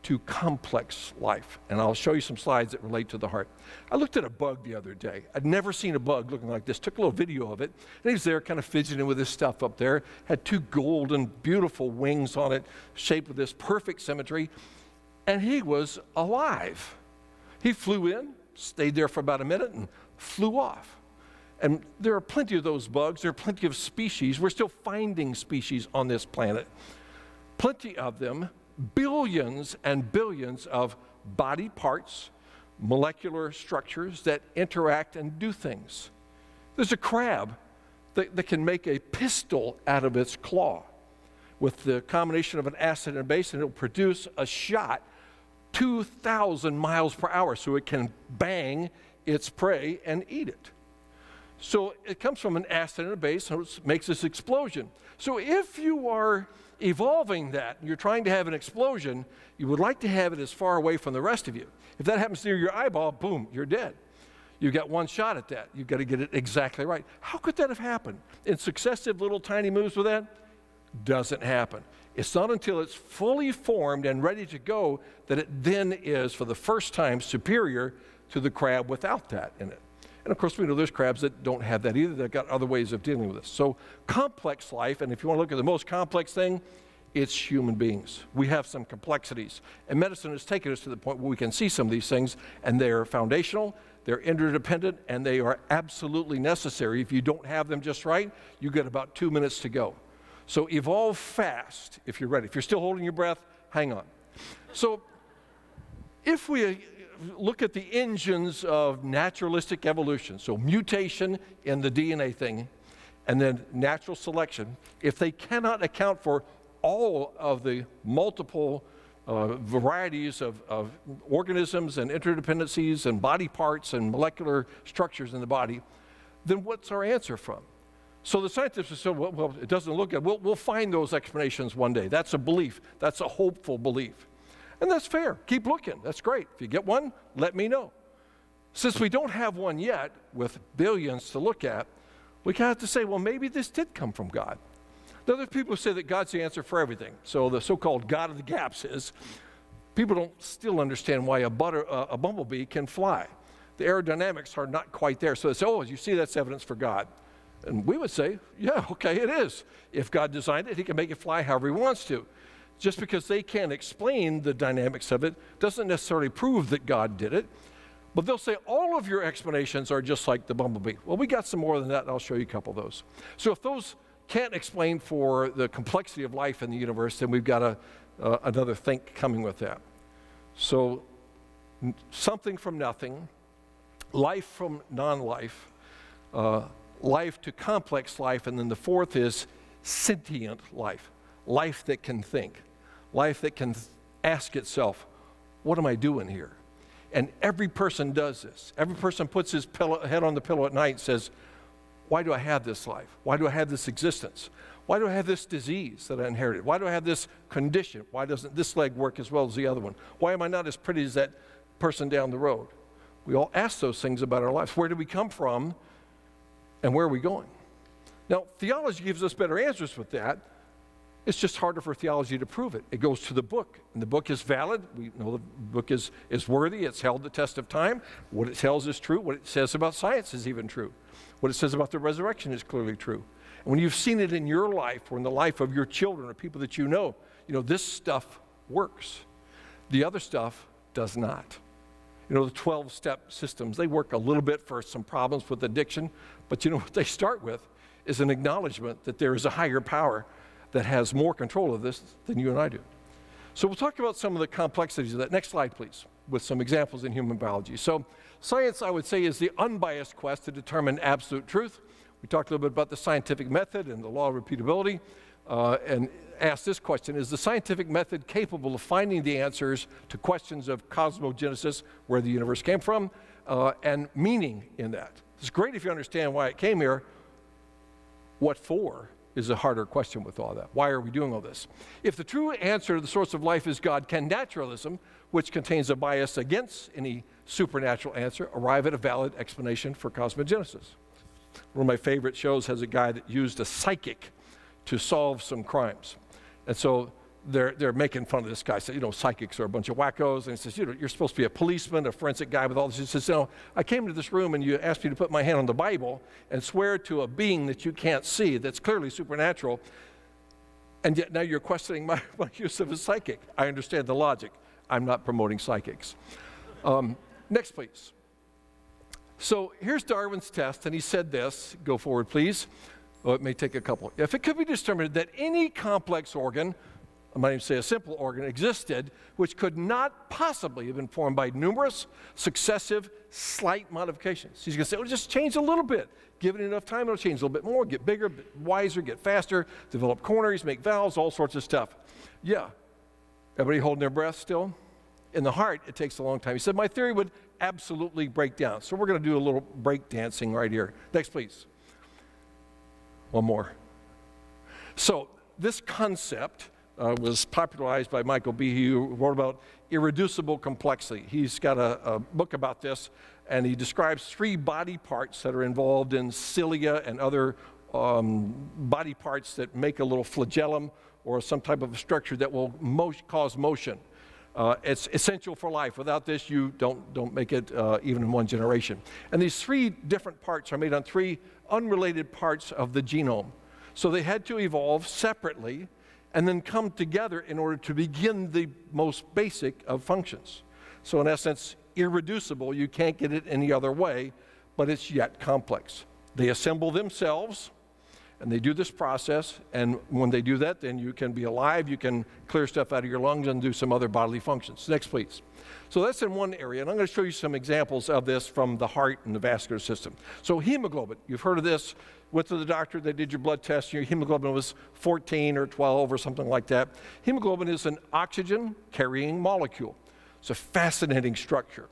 B: to complex life. And I'll show you some slides that relate to the heart. I looked at a bug the other day. I'd never seen a bug looking like this. Took a little video of it. And he was there kind of fidgeting with his stuff up there. Had 2 golden, beautiful wings on it, shaped with this perfect symmetry. And he was alive. He flew in, stayed there for about a minute, and flew off. And there are plenty of those bugs. There are plenty of species. We're still finding species on this planet. Plenty of them, billions and billions of body parts, molecular structures that interact and do things. There's a crab that can make a pistol out of its claw. With the combination of an acid and a base, and it'll produce a shot 2,000 miles per hour, so it can bang its prey and eat it. So it comes from an acid and a base, so it makes this explosion. So if you are evolving that, and you're trying to have an explosion, you would like to have it as far away from the rest of you. If that happens near your eyeball, boom, you're dead. You've got one shot at that. You've got to get it exactly right. How could that have happened? In successive little tiny moves with that? Doesn't happen. It's not until it's fully formed and ready to go that it then is, for the first time, superior to the crab without that in it. And of course, we know there's crabs that don't have that either. They've got other ways of dealing with this. So complex life, and if you want to look at the most complex thing, it's human beings. We have some complexities. And medicine has taken us to the point where we can see some of these things, and they're foundational, they're interdependent, and they are absolutely necessary. If you don't have them just right, you get about 2 minutes to go. So evolve fast if you're ready. If you're still holding your breath, hang on. So if we look at the engines of naturalistic evolution, so mutation in the DNA thing, and then natural selection, if they cannot account for all of the multiple varieties of organisms and interdependencies and body parts and molecular structures in the body, then what's our answer from? So the scientists have said, well, it doesn't look good. We'll find those explanations one day. That's a belief. That's a hopeful belief. And that's fair. Keep looking. That's great. If you get one, let me know. Since we don't have one yet, with billions to look at, we have to say, well, maybe this did come from God. Now, there's people who say that God's the answer for everything. So the so-called God of the gaps is, People don't still understand why a bumblebee can fly. The aerodynamics are not quite there. So they say, oh, you see, that's evidence for God. And we would say, yeah, okay, it is. If God designed it, he can make it fly however he wants to. Just because they can't explain the dynamics of it doesn't necessarily prove that God did it. But they'll say all of your explanations are just like the bumblebee. Well, we got some more than that, and I'll show you a couple of those. So if those can't explain for the complexity of life in the universe, then we've got another think coming with that. So something from nothing, life from non-life, life to complex life, and then the fourth is sentient life, life that can think, life that can ask itself, what am I doing here? And every person does this. Every person puts his head on the pillow at night and says, why do I have this life? Why do I have this existence? Why do I have this disease that I inherited? Why do I have this condition? Why doesn't this leg work as well as the other one? Why am I not as pretty as that person down the road? We all ask those things about our lives. Where do we come from and where are we going? Now, theology gives us better answers with that. It's just harder for theology to prove it. It goes to the book, and the book is valid. We know the book is worthy. It's held the test of time. What it tells is true. What it says about science is even true. What it says about the resurrection is clearly true. And when you've seen it in your life or in the life of your children or people that you know this stuff works. The other stuff does not. The 12-step systems, they work a little bit for some problems with addiction, but what they start with is an acknowledgement that there is a higher power that has more control of this than you and I do. So we'll talk about some of the complexities of that. Next slide, please, with some examples in human biology. So science, I would say, is the unbiased quest to determine absolute truth. We talked a little bit about the scientific method and the law of repeatability, and asked this question: is the scientific method capable of finding the answers to questions of cosmogenesis, where the universe came from, and meaning in that? It's great if you understand why it came here. What for is a harder question with all that. Why are we doing all this? If the true answer to the source of life is God, can naturalism, which contains a bias against any supernatural answer, arrive at a valid explanation for cosmogenesis? One of my favorite shows has a guy that used a psychic to solve some crimes. And so they're making fun of this guy. So, psychics are a bunch of wackos. And he says, you're supposed to be a policeman, a forensic guy with all this. He says, I came into this room and you asked me to put my hand on the Bible and swear to a being that you can't see, that's clearly supernatural. And yet now you're questioning my use of a psychic. I understand the logic. I'm not promoting psychics. Next, please. So here's Darwin's test, and he said this. Go forward, please. Oh, it may take a couple. If it could be determined that any complex organ, I might even say a simple organ, existed, which could not possibly have been formed by numerous, successive, slight modifications. He's going to say, just change a little bit. Give it enough time, it'll change a little bit more, get bigger, wiser, get faster, develop coronaries, make valves, all sorts of stuff. Yeah. Everybody holding their breath still? In the heart, it takes a long time. He said, my theory would absolutely break down. So we're going to do a little break dancing right here. Next, please. One more. So this concept was popularized by Michael Behe, who wrote about irreducible complexity. He's got a book about this, and he describes 3 body parts that are involved in cilia and other body parts that make a little flagellum or some type of a structure that will cause motion. It's essential for life. Without this, you don't make it even in one generation. And these 3 different parts are made on 3 unrelated parts of the genome. So they had to evolve separately and then come together in order to begin the most basic of functions. So in essence, irreducible, you can't get it any other way, but it's yet complex. They assemble themselves, and they do this process, and when they do that, then you can be alive, you can clear stuff out of your lungs and do some other bodily functions. Next, please. So that's in one area, and I'm going to show you some examples of this from the heart and the vascular system. So hemoglobin, you've heard of this. Went to the doctor, they did your blood test, your hemoglobin was 14 or 12 or something like that. Hemoglobin is an oxygen-carrying molecule. It's a fascinating structure.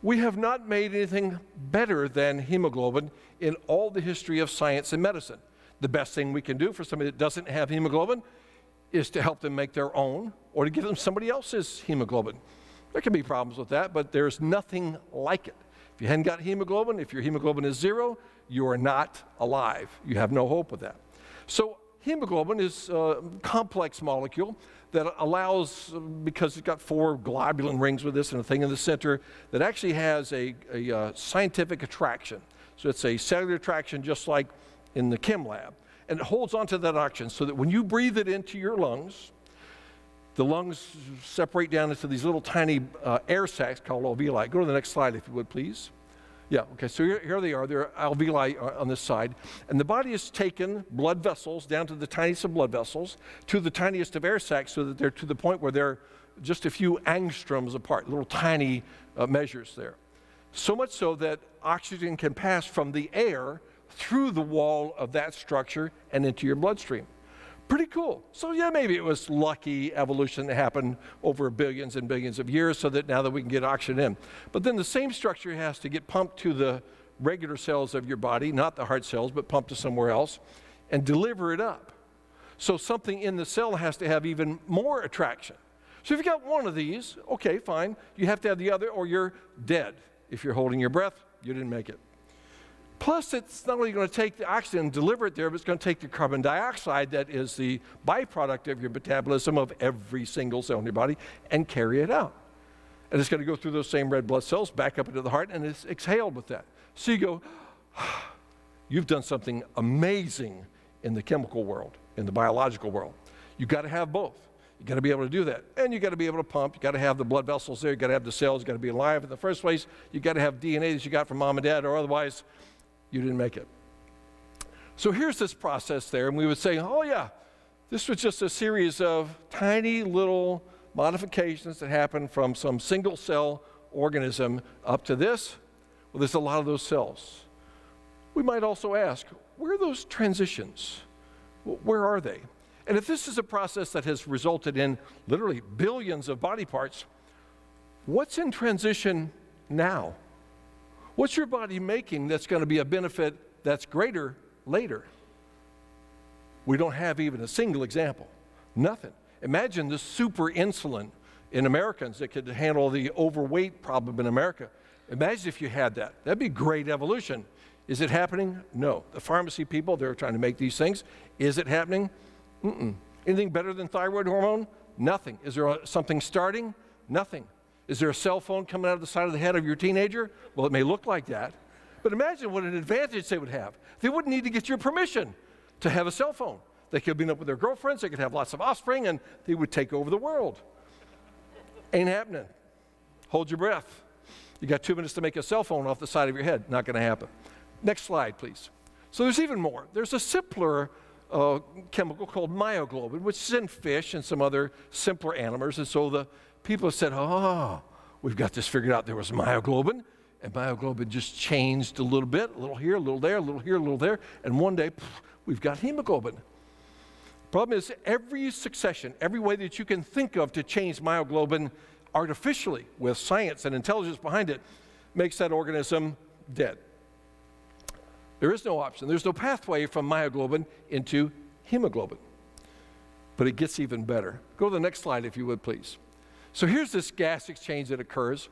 B: We have not made anything better than hemoglobin in all the history of science and medicine. The best thing we can do for somebody that doesn't have hemoglobin is to help them make their own or to give them somebody else's hemoglobin. There can be problems with that, but there's nothing like it. If you hadn't got hemoglobin, if your hemoglobin is 0, you are not alive. You have no hope with that. So hemoglobin is a complex molecule that allows, because it's got 4 globulin rings with this and a thing in the center, that actually has a scientific attraction. So it's a cellular attraction just like in the chem lab. And it holds onto that oxygen so that when you breathe it into your lungs, the lungs separate down into these little tiny air sacs called alveoli. Go to the next slide if you would, please. Yeah, okay, so here they are. They're alveoli on this side. And the body has taken blood vessels down to the tiniest of blood vessels to the tiniest of air sacs so that they're to the point where they're just a few angstroms apart, little tiny measures there. So much so that oxygen can pass from the air through the wall of that structure and into your bloodstream. Pretty cool. So yeah, maybe it was lucky evolution that happened over billions and billions of years so that now that we can get oxygen in. But then the same structure has to get pumped to the regular cells of your body, not the heart cells, but pumped to somewhere else, and deliver it up. So something in the cell has to have even more attraction. So if you got one of these, okay, fine. You have to have the other or you're dead. If you're holding your breath, you didn't make it. Plus, it's not only going to take the oxygen and deliver it there, but it's going to take the carbon dioxide that is the byproduct of your metabolism of every single cell in your body and carry it out. And it's going to go through those same red blood cells back up into the heart, and it's exhaled with that. So you go, you've done something amazing in the chemical world, in the biological world. You've got to have both. You've got to be able to do that. And you've got to be able to pump. You've got to have the blood vessels there. You've got to have the cells. You've got to be alive in the first place. You've got to have DNA that you got from mom and dad, or otherwise you didn't make it. So here's this process there, and we would say, oh yeah, this was just a series of tiny little modifications that happened from some single cell organism up to this. Well, there's a lot of those cells. We might also ask, where are those transitions? Where are they? And if this is a process that has resulted in literally billions of body parts, what's in transition now? What's your body making that's going to be a benefit that's greater later? We don't have even a single example. Nothing. Imagine the super insulin in Americans that could handle the overweight problem in America. Imagine if you had that. That'd be great evolution. Is it happening? No. The pharmacy people, they're trying to make these things. Is it happening? Mm-mm. Anything better than thyroid hormone? Nothing. Is there something starting? Nothing. Is there a cell phone coming out of the side of the head of your teenager? Well, it may look like that. But imagine what an advantage they would have. They wouldn't need to get your permission to have a cell phone. They could be up with their girlfriends, they could have lots of offspring, and they would take over the world. Ain't happening. Hold your breath. You got 2 minutes to make a cell phone off the side of your head. Not going to happen. Next slide, please. So there's even more. There's a simpler chemical called myoglobin, which is in fish and some other simpler animals. And so the people have said, oh, we've got this figured out. There was myoglobin, and myoglobin just changed a little bit, a little here, a little there, a little here, a little there, and one day, we've got hemoglobin. Problem is, every succession, every way that you can think of to change myoglobin artificially with science and intelligence behind it makes that organism dead. There is no option. There's no pathway from myoglobin into hemoglobin. But it gets even better. Go to the next slide, if you would, please. So here's this gas exchange that occurs.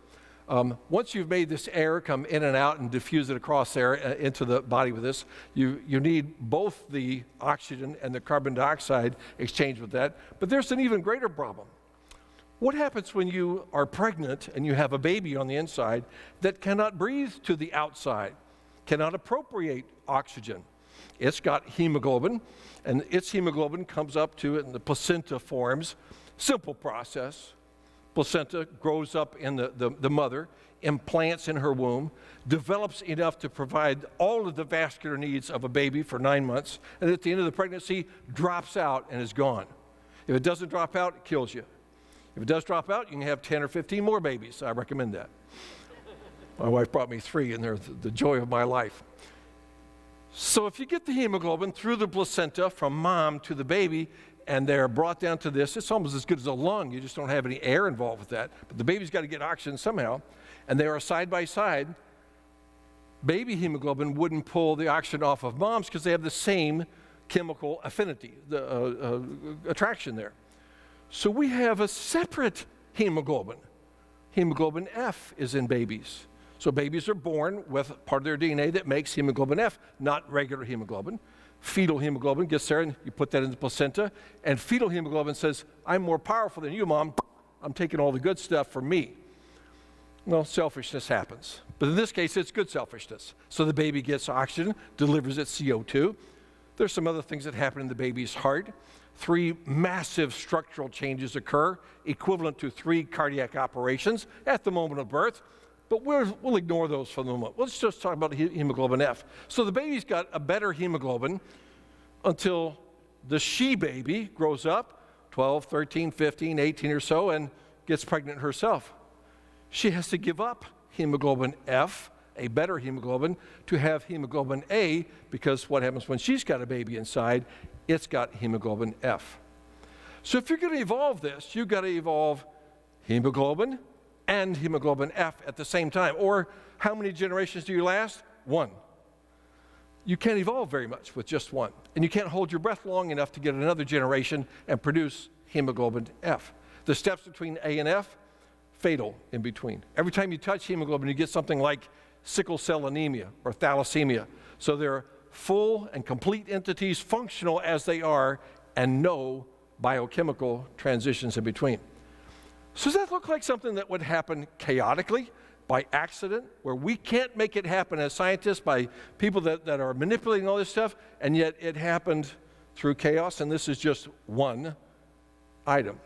B: Once you've made this air come in and out and diffuse it across there into the body with this, you need both the oxygen and the carbon dioxide exchange with that. But there's an even greater problem. What happens when you are pregnant and you have a baby on the inside that cannot breathe to the outside, cannot appropriate oxygen? It's got hemoglobin, and its hemoglobin comes up to it, and the placenta forms. Simple process. Placenta grows up in the mother, implants in her womb, develops enough to provide all of the vascular needs of a baby for 9 months, and at the end of the pregnancy, drops out and is gone. If it doesn't drop out, it kills you. If it does drop out, you can have 10 or 15 more babies. I recommend that. My wife brought me 3, and they're the joy of my life. So if you get the hemoglobin through the placenta from mom to the baby, and they're brought down to this, it's almost as good as a lung. You just don't have any air involved with that. But the baby's got to get oxygen somehow. And they are side by side. Baby hemoglobin wouldn't pull the oxygen off of mom's because they have the same chemical affinity, the attraction there. So we have a separate hemoglobin. Hemoglobin F is in babies. So babies are born with part of their DNA that makes hemoglobin F, not regular hemoglobin. Fetal hemoglobin gets there, and you put that in the placenta, and fetal hemoglobin says, I'm more powerful than you, Mom. I'm taking all the good stuff for me. Well, selfishness happens. But in this case, it's good selfishness. So the baby gets oxygen, delivers its CO2. There's some other things that happen in the baby's heart. 3 massive structural changes occur, equivalent to 3 cardiac operations at the moment of birth. But we'll ignore those for the moment. Let's just talk about hemoglobin F. So the baby's got a better hemoglobin until the she-baby grows up, 12, 13, 15, 18 or so, and gets pregnant herself. She has to give up hemoglobin F, a better hemoglobin, to have hemoglobin A, because what happens when she's got a baby inside, it's got hemoglobin F. So if you're going to evolve this, you've got to evolve hemoglobin and hemoglobin F at the same time. Or how many generations do you last? 1. You can't evolve very much with just 1. And you can't hold your breath long enough to get another generation and produce hemoglobin F. The steps between A and F, fatal in between. Every time you touch hemoglobin, you get something like sickle cell anemia or thalassemia. So they're full and complete entities, functional as they are, and no biochemical transitions in between. So does that look like something that would happen chaotically, by accident, where we can't make it happen as scientists, by people that are manipulating all this stuff, and yet it happened through chaos, and this is just one item?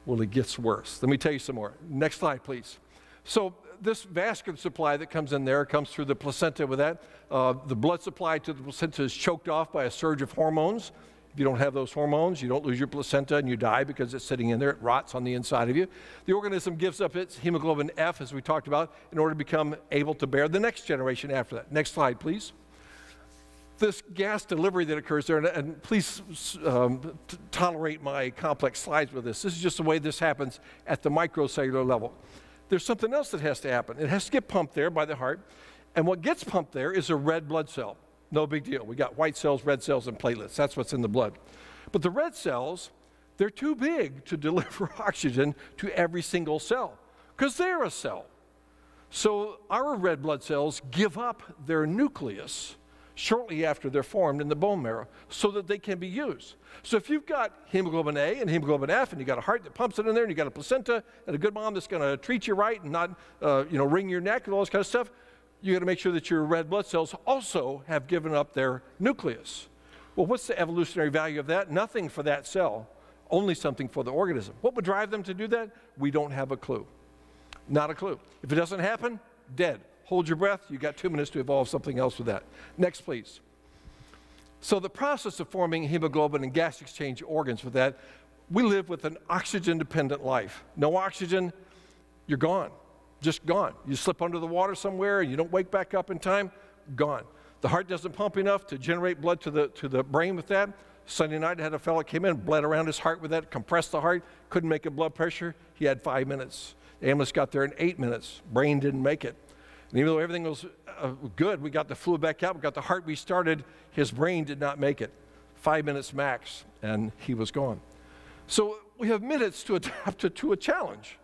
B: Well, it gets worse. Let me tell you some more. Next slide, please. So this vascular supply that comes in there comes through the placenta with that. The blood supply to the placenta is choked off by a surge of hormones. If you don't have those hormones, you don't lose your placenta and you die because it's sitting in there. It rots on the inside of you. The organism gives up its hemoglobin F, as we talked about, in order to become able to bear the next generation after that. Next slide, please. This gas delivery that occurs there, and please tolerate my complex slides with this. This is just the way this happens at the microcellular level. There's something else that has to happen. It has to get pumped there by the heart, and what gets pumped there is a red blood cell. No big deal. We got white cells, red cells, and platelets. That's what's in the blood. But the red cells, they're too big to deliver oxygen to every single cell because they're a cell. So our red blood cells give up their nucleus shortly after they're formed in the bone marrow so that they can be used. So if you've got hemoglobin A and hemoglobin F, and you've got a heart that pumps it in there, and you've got a placenta and a good mom that's going to treat you right and not wring your neck and all this kind of stuff, you got to make sure that your red blood cells also have given up their nucleus. Well, what's the evolutionary value of that? Nothing for that cell, only something for the organism. What would drive them to do that? We don't have a clue. Not a clue. If it doesn't happen, dead. Hold your breath. You've got 2 minutes to evolve something else with that. Next, please. So the process of forming hemoglobin and gas exchange organs with that, we live with an oxygen-dependent life. No oxygen, you're gone. Just gone. You slip under the water somewhere and you don't wake back up in time, gone. The heart doesn't pump enough to generate blood to the brain with that. Sunday night I had a fellow came in, bled around his heart with that, compressed the heart, couldn't make a blood pressure. He had 5 minutes. The ambulance got there in 8 minutes. Brain didn't make it. And even though everything was good, we got the fluid back out, we got the heart restarted, his brain did not make it. 5 minutes max, and he was gone. So we have minutes to adapt to a challenge.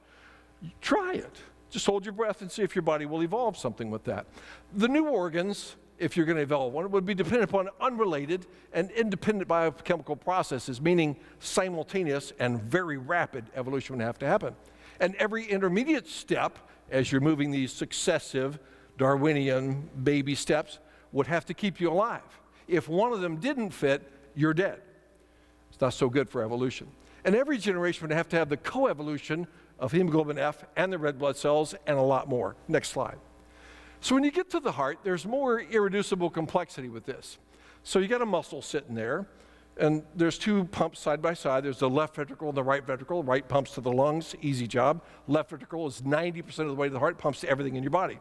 B: Try it. Just hold your breath and see if your body will evolve something with that. The new organs, if you're going to evolve one, would be dependent upon unrelated and independent biochemical processes, meaning simultaneous and very rapid evolution would have to happen. And every intermediate step, as you're moving these successive Darwinian baby steps, would have to keep you alive. If one of them didn't fit, you're dead. It's not so good for evolution. And every generation would have to have the coevolution of hemoglobin F and the red blood cells and a lot more. Next slide. So when you get to the heart, there's more irreducible complexity with this. So you got a muscle sitting there, and there's 2 pumps side by side. There's the left ventricle and the right ventricle. Right pumps to the lungs, easy job. Left ventricle is 90% of the way to the heart, pumps to everything in your body.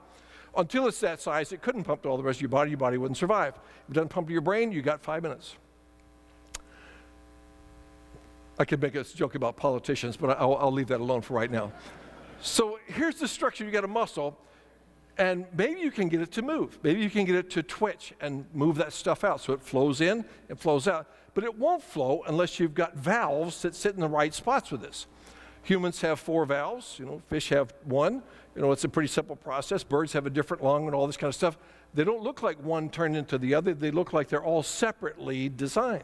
B: Until it's that size, it couldn't pump to all the rest of your body wouldn't survive. If it doesn't pump to your brain, you got 5 minutes. I could make a joke about politicians, but I'll leave that alone for right now. So here's the structure. You got a muscle, and maybe you can get it to move. Maybe you can get it to twitch and move that stuff out so it flows in and flows out. But it won't flow unless you've got valves that sit in the right spots with this. Humans have 4 valves. Fish have 1. It's a pretty simple process. Birds have a different lung and all this kind of stuff. they don't look like one turned into the other. They look like they're all separately designed.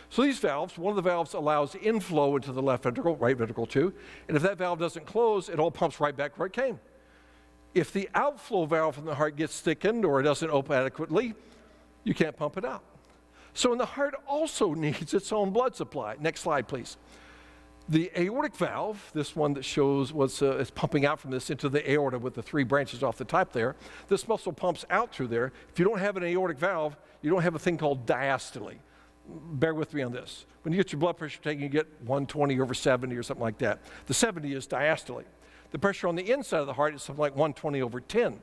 B: So these valves, one of the valves allows inflow into the left ventricle, right ventricle too, and if that valve doesn't close, it all pumps right back where it came. If the outflow valve from the heart gets thickened or it doesn't open adequately, you can't pump it out. So the heart also needs its own blood supply. Next slide, please. The aortic valve, this one that shows what's is pumping out from this into the aorta with the 3 branches off the top there, this muscle pumps out through there. If you don't have an aortic valve, you don't have a thing called diastole. Bear with me on this. When you get your blood pressure taken, you get 120/70 or something like that. The 70 is diastole. The pressure on the inside of the heart is something like 120/10.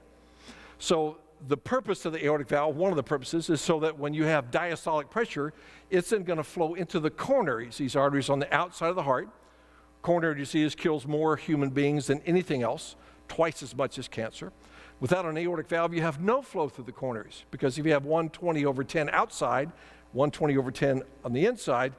B: So the purpose of the aortic valve, one of the purposes, is so that when you have diastolic pressure, it's then going to flow into the coronaries, these arteries on the outside of the heart. Coronary disease kills more human beings than anything else, twice as much as cancer. Without an aortic valve, you have no flow through the coronaries, because if you have 120/10 outside, 120/10 on the inside,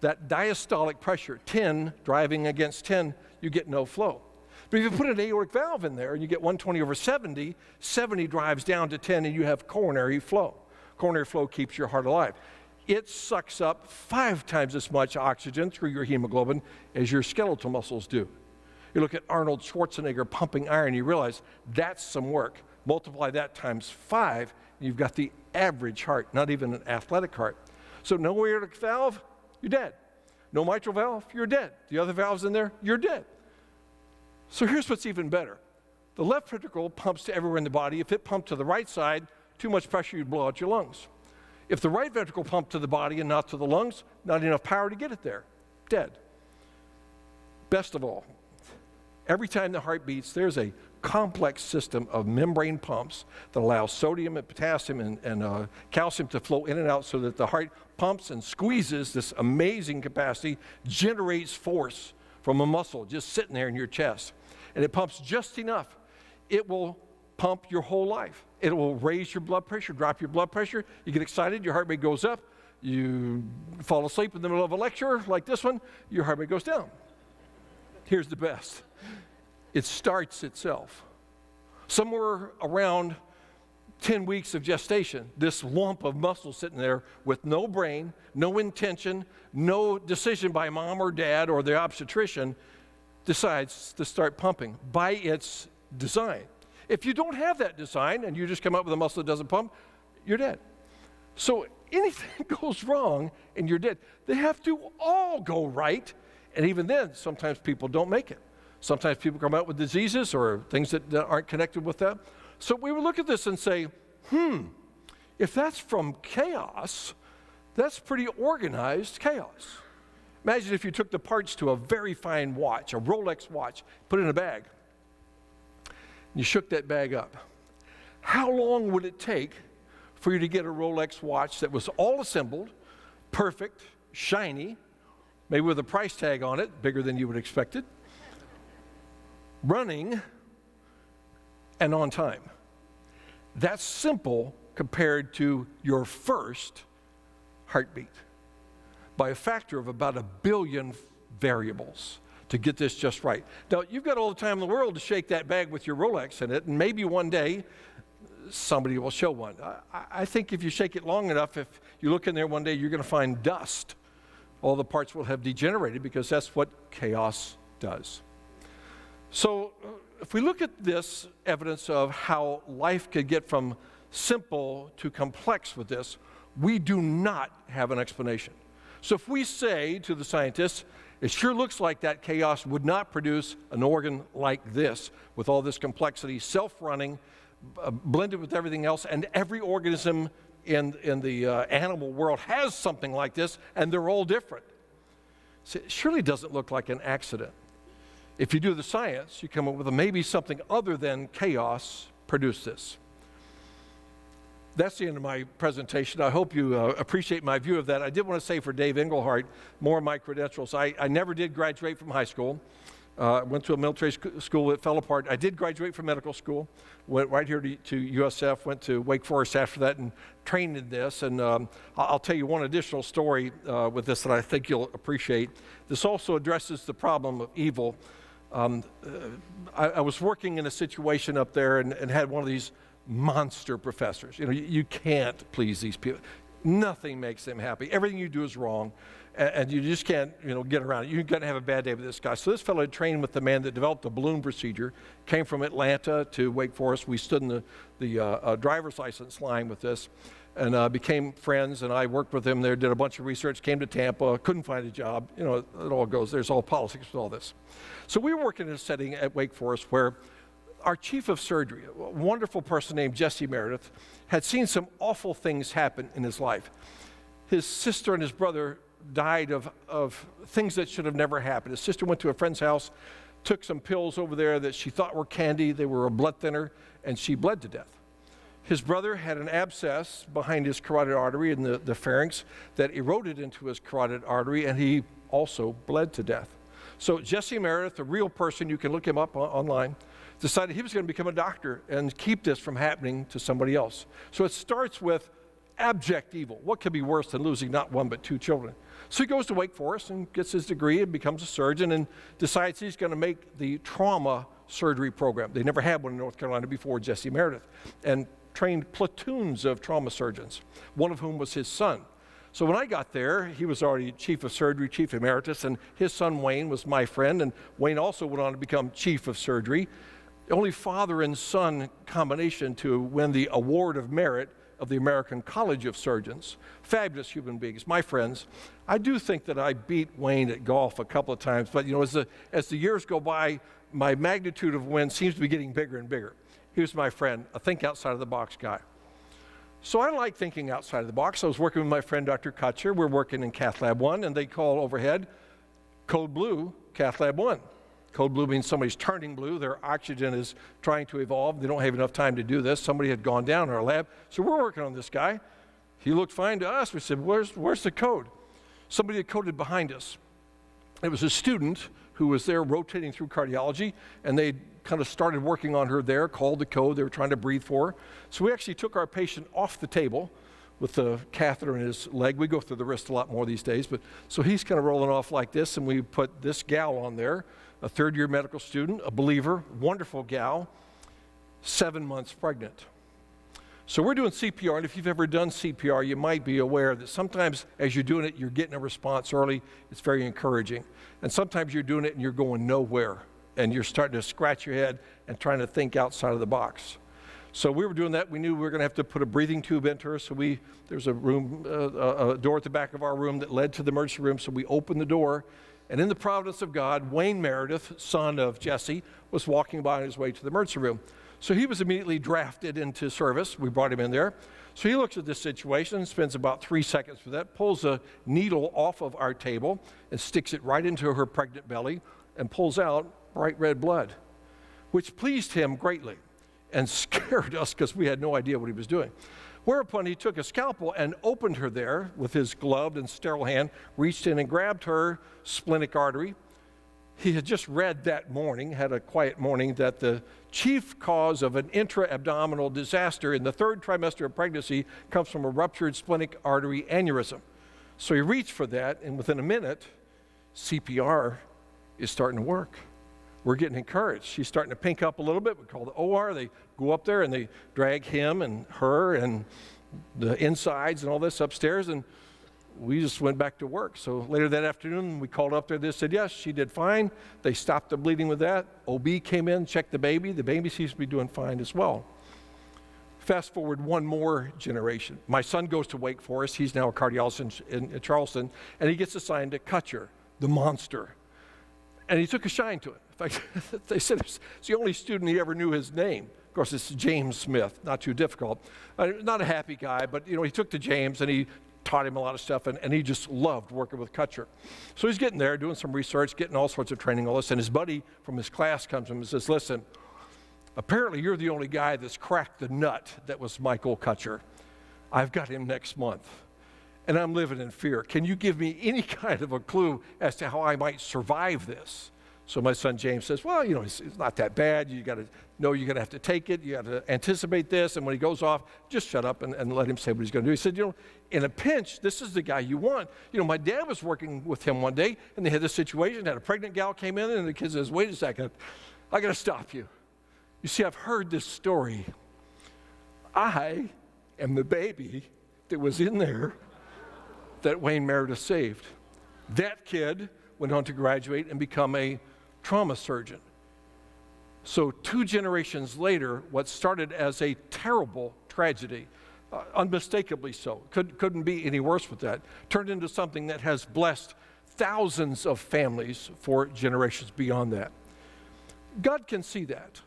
B: that diastolic pressure, 10 driving against 10, you get no flow. But if you put an aortic valve in there and you get 120/70, 70 drives down to 10 and you have coronary flow. Coronary flow keeps your heart alive. It sucks up 5 times as much oxygen through your hemoglobin as your skeletal muscles do. You look at Arnold Schwarzenegger pumping iron, you realize that's some work. Multiply that times 5, and you've got the average heart, not even an athletic heart. So no aortic valve, you're dead. No mitral valve, you're dead. The other valves in there, you're dead. So here's what's even better. The left ventricle pumps to everywhere in the body. If it pumped to the right side, too much pressure, you'd blow out your lungs. If the right ventricle pumped to the body and not to the lungs, not enough power to get it there, dead. Best of all, every time the heart beats, there's a complex system of membrane pumps that allows sodium and potassium and calcium to flow in and out so that the heart pumps and squeezes this amazing capacity, generates force from a muscle just sitting there in your chest. And it pumps just enough. It will pump your whole life. It will raise your blood pressure, drop your blood pressure. You get excited, your heart rate goes up. You fall asleep in the middle of a lecture like this one, your heart rate goes down. Here's the best. It starts itself. Somewhere around 10 weeks of gestation, this lump of muscle sitting there with no brain, no intention, no decision by mom or dad or the obstetrician decides to start pumping by its design. If you don't have that design and you just come up with a muscle that doesn't pump, you're dead. So anything goes wrong and you're dead. They have to all go right, and even then, sometimes people don't make it. Sometimes people come out with diseases or things that aren't connected with that. So we would look at this and say, if that's from chaos, that's pretty organized chaos. Imagine if you took the parts to a very fine watch, a Rolex watch, put it in a bag. You shook that bag up. How long would it take for you to get a Rolex watch that was all assembled, perfect, shiny, maybe with a price tag on it, bigger than you would expect it, running, and on time? That's simple compared to your first heartbeat by a factor of about 1 billion variables to get this just right. Now, you've got all the time in the world to shake that bag with your Rolex in it, and maybe one day somebody will show one. I think if you shake it long enough, if you look in there one day, you're going to find dust. All the parts will have degenerated because that's what chaos does. So if we look at this evidence of how life could get from simple to complex with this, we do not have an explanation. So if we say to the scientists, it sure looks like that chaos would not produce an organ like this with all this complexity, self-running, blended with everything else, and every organism in the animal world has something like this, and they're all different. So it surely doesn't look like an accident. If you do the science, you come up with maybe something other than chaos produced this. That's the end of my presentation. I hope you appreciate my view of that. I did want to say for Dave Englehart, more of my credentials. I never did graduate from high school. Went to a military school that fell apart. I did graduate from medical school. Went right here to USF, went to Wake Forest after that and trained in this. And I'll tell you one additional story with this that I think you'll appreciate. This also addresses the problem of evil. I was working in a situation up there and had one of these monster professors. You can't please these people. Nothing makes them happy. Everything you do is wrong, and you just can't, get around it. You're going to have a bad day with this guy. So this fellow had trained with the man that developed the balloon procedure, came from Atlanta to Wake Forest. We stood in the driver's license line with this, and became friends, and I worked with him there, did a bunch of research, came to Tampa, couldn't find a job. It all goes, there's all politics with all this. So we were working in a setting at Wake Forest where our chief of surgery, a wonderful person named Jesse Meredith, had seen some awful things happen in his life. His sister and his brother died of things that should have never happened. His sister went to a friend's house, took some pills over there that she thought were candy. They were a blood thinner, and she bled to death. His brother had an abscess behind his carotid artery in the pharynx that eroded into his carotid artery, and he also bled to death. So Jesse Meredith, a real person, you can look him up online, decided he was going to become a doctor and keep this from happening to somebody else. So it starts with abject evil. What could be worse than losing not one but two children? So he goes to Wake Forest and gets his degree and becomes a surgeon and decides he's going to make the trauma surgery program. They never had one in North Carolina before Jesse Meredith, and trained platoons of trauma surgeons, one of whom was his son. So when I got there, he was already chief of surgery, chief emeritus, and his son Wayne was my friend, and Wayne also went on to become chief of surgery. The only father and son combination to win the Award of Merit of the American College of Surgeons. Fabulous human beings, my friends. I do think that I beat Wayne at golf a couple of times, but as the years go by, my magnitude of win seems to be getting bigger and bigger. He was my friend, a think outside of the box guy. So I like thinking outside of the box. I was working with my friend Dr. Kutcher. We're working in Cath Lab 1, and they call overhead, Code Blue, Cath Lab 1. Code blue means somebody's turning blue. Their oxygen is trying to evolve. They don't have enough time to do this. Somebody had gone down in our lab. So we're working on this guy. He looked fine to us. We said, where's the code? Somebody had coded behind us. It was a student who was there rotating through cardiology, and they kind of started working on her there, called the code. They were trying to breathe for her. So we actually took our patient off the table with the catheter in his leg. We go through the wrist a lot more these days, but so he's kind of rolling off like this, and we put this gal on there, a third-year medical student, a believer, wonderful gal, 7 months pregnant. So we're doing CPR, and if you've ever done CPR, you might be aware that sometimes as you're doing it, you're getting a response early. It's very encouraging. And sometimes you're doing it and you're going nowhere, and you're starting to scratch your head and trying to think outside of the box. So we were doing that. We knew we were going to have to put a breathing tube into her. So there's a room, a door at the back of our room that led to the emergency room. So we opened the door, and in the providence of God, Wayne Meredith, son of Jesse, was walking by on his way to the emergency room. So he was immediately drafted into service. We brought him in there. So he looks at this situation, spends about 3 seconds with that, pulls a needle off of our table and sticks it right into her pregnant belly and pulls out bright red blood, which pleased him greatly and scared us because we had no idea what he was doing. Whereupon he took a scalpel and opened her there with his gloved and sterile hand, reached in and grabbed her splenic artery. He had just read that morning, had a quiet morning, that the chief cause of an intra-abdominal disaster in the 3rd trimester of pregnancy comes from a ruptured splenic artery aneurysm. So he reached for that, and within a minute, CPR is starting to work. We're getting encouraged. She's starting to pink up a little bit. We call the OR. They go up there and they drag him and her and the insides and all this upstairs, and we just went back to work. So later that afternoon, we called up there. They said, yes, she did fine. They stopped the bleeding with that. OB came in, checked the baby. The baby seems to be doing fine as well. Fast forward one more generation. My son goes to Wake Forest. He's now a cardiologist in Charleston, and he gets assigned to Kutcher, the monster. And he took a shine to it. In fact, they said it's the only student he ever knew his name. Of course, it's James Smith, not too difficult. Not a happy guy, but he took to James and he taught him a lot of stuff, and he just loved working with Kutcher. So he's getting there, doing some research, getting all sorts of training, all this, and his buddy from his class comes to him and says, listen, apparently you're the only guy that's cracked the nut that was Michael Kutcher. I've got him next month, and I'm living in fear. Can you give me any kind of a clue as to how I might survive this? So my son James says, well, it's not that bad. You got to know you're going to have to take it. You got to anticipate this. And when he goes off, just shut up and let him say what he's going to do. He said, in a pinch, this is the guy you want. My dad was working with him one day, and they had this situation. Had a pregnant gal came in, and the kid says, wait a second, I got to stop you. You see, I've heard this story I am the baby that was in there that Wayne Meredith saved. That kid went on to graduate and become a trauma surgeon. So 2 generations later, what started as a terrible tragedy, unmistakably so, couldn't be any worse with that, turned into something that has blessed thousands of families for generations beyond that. God can see that.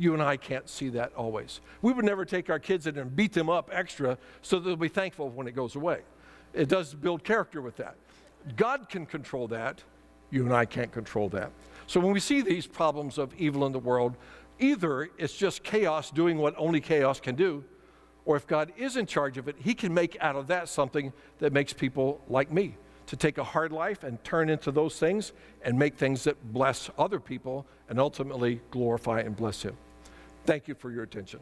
B: You and I can't see that always. We would never take our kids in and beat them up extra so that they'll be thankful when it goes away. It does build character with that. God can control that. You and I can't control that. So when we see these problems of evil in the world, either it's just chaos doing what only chaos can do, or if God is in charge of it, he can make out of that something that makes people like me, to take a hard life and turn into those things and make things that bless other people and ultimately glorify and bless him. Thank you for your attention.